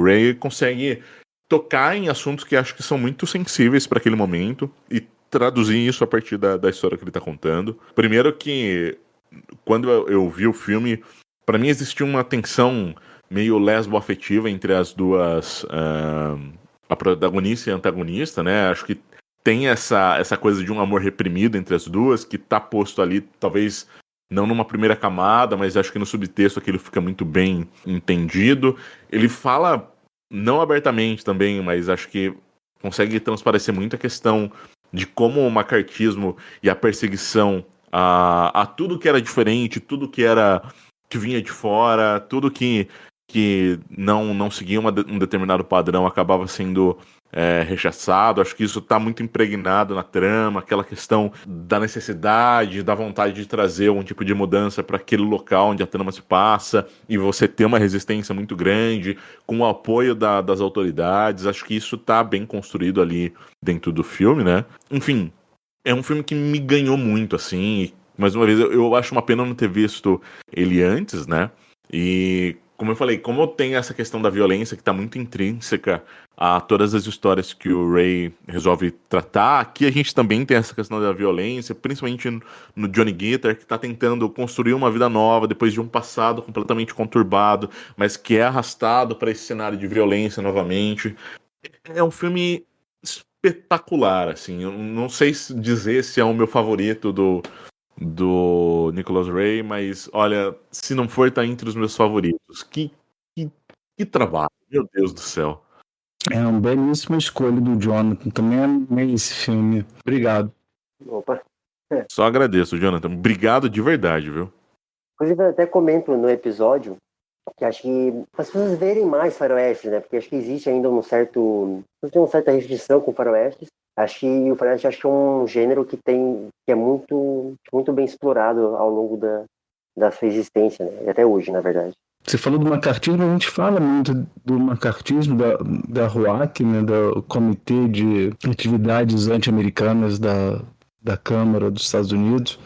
Ray consegue tocar em assuntos que acho que são muito sensíveis para aquele momento e traduzir isso a partir da história que ele está contando. Primeiro que, quando eu vi o filme, para mim existia uma tensão meio lesbo-afetiva entre as duas, a protagonista e a antagonista, né? Acho que tem essa coisa de um amor reprimido entre as duas, que tá posto ali, talvez não numa primeira camada, mas acho que no subtexto aquilo fica muito bem entendido. Ele fala, não abertamente também, mas acho que consegue transparecer muito a questão de como o macartismo e a perseguição a tudo que era diferente, tudo que vinha de fora, tudo que que não seguia um determinado padrão acabava sendo rechaçado. Acho que isso está muito impregnado na trama, aquela questão da necessidade, da vontade de trazer algum tipo de mudança para aquele local onde a trama se passa, e você ter uma resistência muito grande, com o apoio das autoridades. Acho que isso está bem construído ali dentro do filme, né? Enfim, é um filme que me ganhou muito, assim, e, mais uma vez, eu acho uma pena não ter visto ele antes, né? E, como eu falei, como tem essa questão da violência que está muito intrínseca a todas as histórias que o Ray resolve tratar, aqui a gente também tem essa questão da violência, principalmente no Johnny Guitar, que está tentando construir uma vida nova depois de um passado completamente conturbado, mas que é arrastado para esse cenário de violência novamente. É um filme espetacular, assim. Eu não sei dizer se é o meu favorito do Nicholas Ray, mas olha, se não for, tá entre os meus favoritos. Que trabalho, meu Deus do céu. É uma belíssima escolha do Jonathan. Também amei esse filme. Obrigado. Opa. Só agradeço, Jonathan. Obrigado de verdade, viu? Inclusive, eu até comento no episódio que acho que as pessoas verem mais faroestes, né? Porque acho que existe ainda uma certa restrição com faroestes. Acho que o faroeste é um gênero que é muito, muito bem explorado ao longo da sua existência, né? E até hoje, na verdade. Você falou do macartismo, a gente fala muito do macartismo da RUAC, né, do Comitê de Atividades Anti-Americanas da Câmara dos Estados Unidos,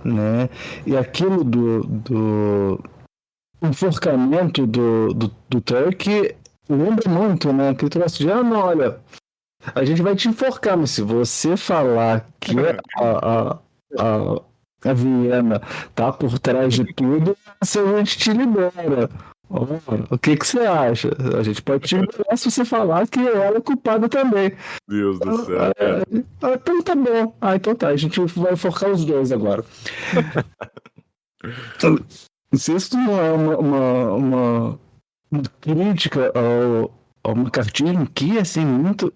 né, e aquilo do enforcamento do Turk lembra muito, né, aquele troço de, não, olha, a gente vai te enforcar, mas se você falar que a Viena tá por trás de tudo, a gente te libera. O que você acha? A gente pode te liberar se você falar que ela é culpada também. Deus do céu. Então tá bom. Então tá, a gente vai focar os dois agora. Se isso não é uma crítica ao macartismo, que assim, muito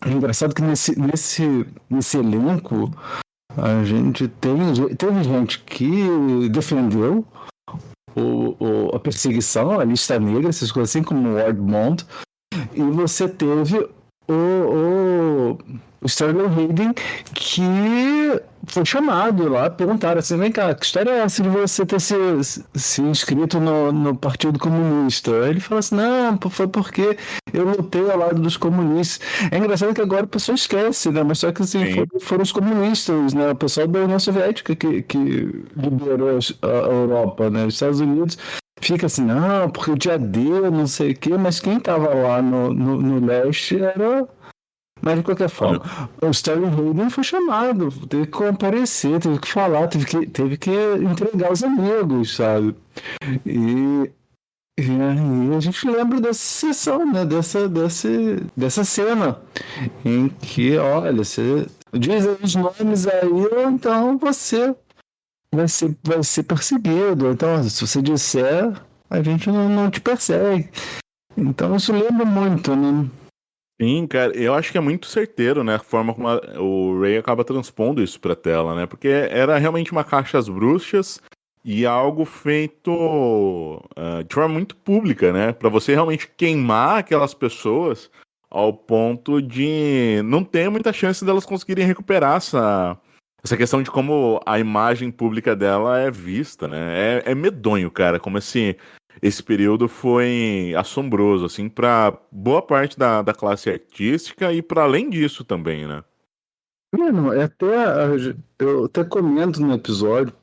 engraçado que nesse elenco a gente teve gente que defendeu a perseguição, a lista negra, essas coisas assim, como o Ward Bond, e você teve o Sterling Hayden, que foi chamado lá, perguntaram assim, vem cá, que história é essa de você ter se inscrito no Partido Comunista? Aí ele falou assim, não, foi porque eu lutei ao lado dos comunistas. É engraçado que agora a pessoa esquece, né? Mas só que assim, foram os comunistas, né? O pessoal da União Soviética que liberou a Europa, né? Os Estados Unidos fica assim, não, porque o dia D, não sei o quê, mas quem estava lá no leste era... Mas de qualquer forma, o Sterling Hayden foi chamado, teve que comparecer, teve que falar, teve que entregar os amigos, sabe? E aí a gente lembra dessa sessão, né? Dessa cena em que, olha, você diz os nomes aí, ou então você vai ser perseguido. Então, se você disser, a gente não te persegue. Então, isso lembra muito, né? Sim, cara, eu acho que é muito certeiro, né, a forma como o Ray acaba transpondo isso pra tela, né, porque era realmente uma caixa às bruxas e algo feito de forma muito pública, né, pra você realmente queimar aquelas pessoas ao ponto de não ter muita chance delas conseguirem recuperar essa questão de como a imagem pública dela é vista, né, é medonho, cara, como esse período foi assombroso, assim, para boa parte da classe artística e para além disso também, né? Mano, eu até comento no episódio,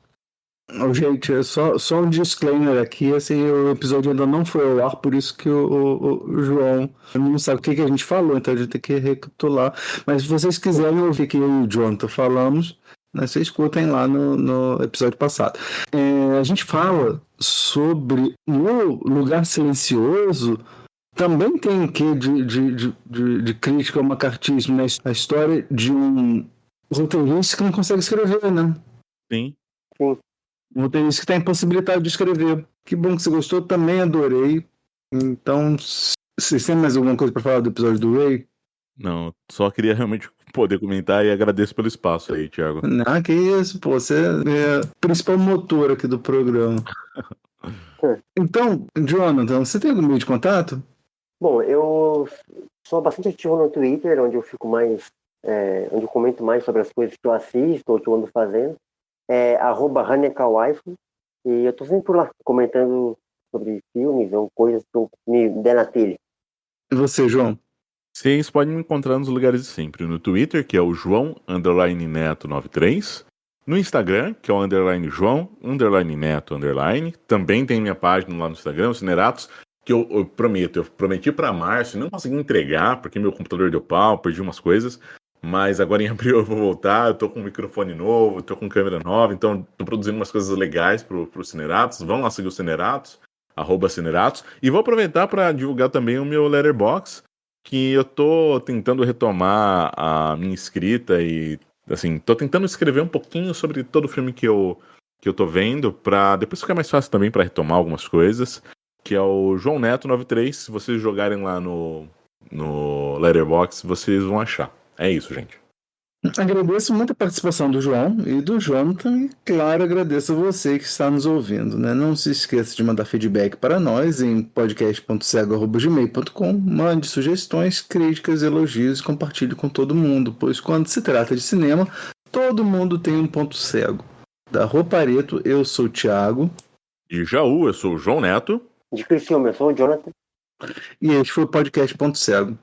gente, é só um disclaimer aqui, assim, o episódio ainda não foi ao ar, por isso que o João não sabe o que a gente falou, então a gente tem que recapitular. Mas se vocês quiserem ouvir o que eu e o Jonathan falamos, né, vocês escutem lá no episódio passado. A gente fala sobre No Lugar Silencioso, também tem o quê de crítica ao macartismo, né? A história de um roteirista que não consegue escrever, né? Sim. Sim. Um roteirista que está impossibilitado de escrever. Que bom que você gostou, também adorei. Então, vocês têm mais alguma coisa para falar do episódio do Ray? Não, só queria realmente poder comentar e agradeço pelo espaço aí, Thiago. Que isso, pô, você é o principal motor aqui do programa. Então, Jonathan, você tem algum meio de contato? Bom, eu sou bastante ativo no Twitter, onde eu fico mais, onde eu comento mais sobre as coisas que eu assisto ou que eu ando fazendo. É @hanekawaifu. E eu tô sempre por lá, comentando sobre filmes ou coisas que eu me der na telha. E você, João? Vocês podem me encontrar nos lugares de sempre. No Twitter, que é o João_Neto93. No Instagram, que é o _João_Neto_. Também tem minha página lá no Instagram, o Cineratos, que eu prometi para março e não consegui entregar, porque meu computador deu pau, perdi umas coisas. Mas agora em abril eu vou voltar, eu tô com um microfone novo, tô com câmera nova, então tô produzindo umas coisas legais pro Cineratos. Vão lá seguir o Cineratos, @Cineratos. E vou aproveitar para divulgar também o meu Letterboxd, que eu tô tentando retomar a minha escrita e, assim, tô tentando escrever um pouquinho sobre todo o filme que eu tô vendo, pra depois ficar mais fácil também para retomar algumas coisas, que é o João Neto93. Se vocês jogarem lá no Letterboxd, vocês vão achar. É isso, gente. Agradeço muito a participação do João e do Jonathan e, claro, agradeço a você que está nos ouvindo, né? Não se esqueça de mandar feedback para nós em podcast.cego@gmail.com. Mande sugestões, críticas, elogios e compartilhe com todo mundo, pois quando se trata de cinema, todo mundo tem um ponto cego. Da Roupareto, eu sou o Thiago. De Jaú, eu sou o João Neto. De Criciúma, eu sou o Jonathan. E este foi o podcast Ponto Cego.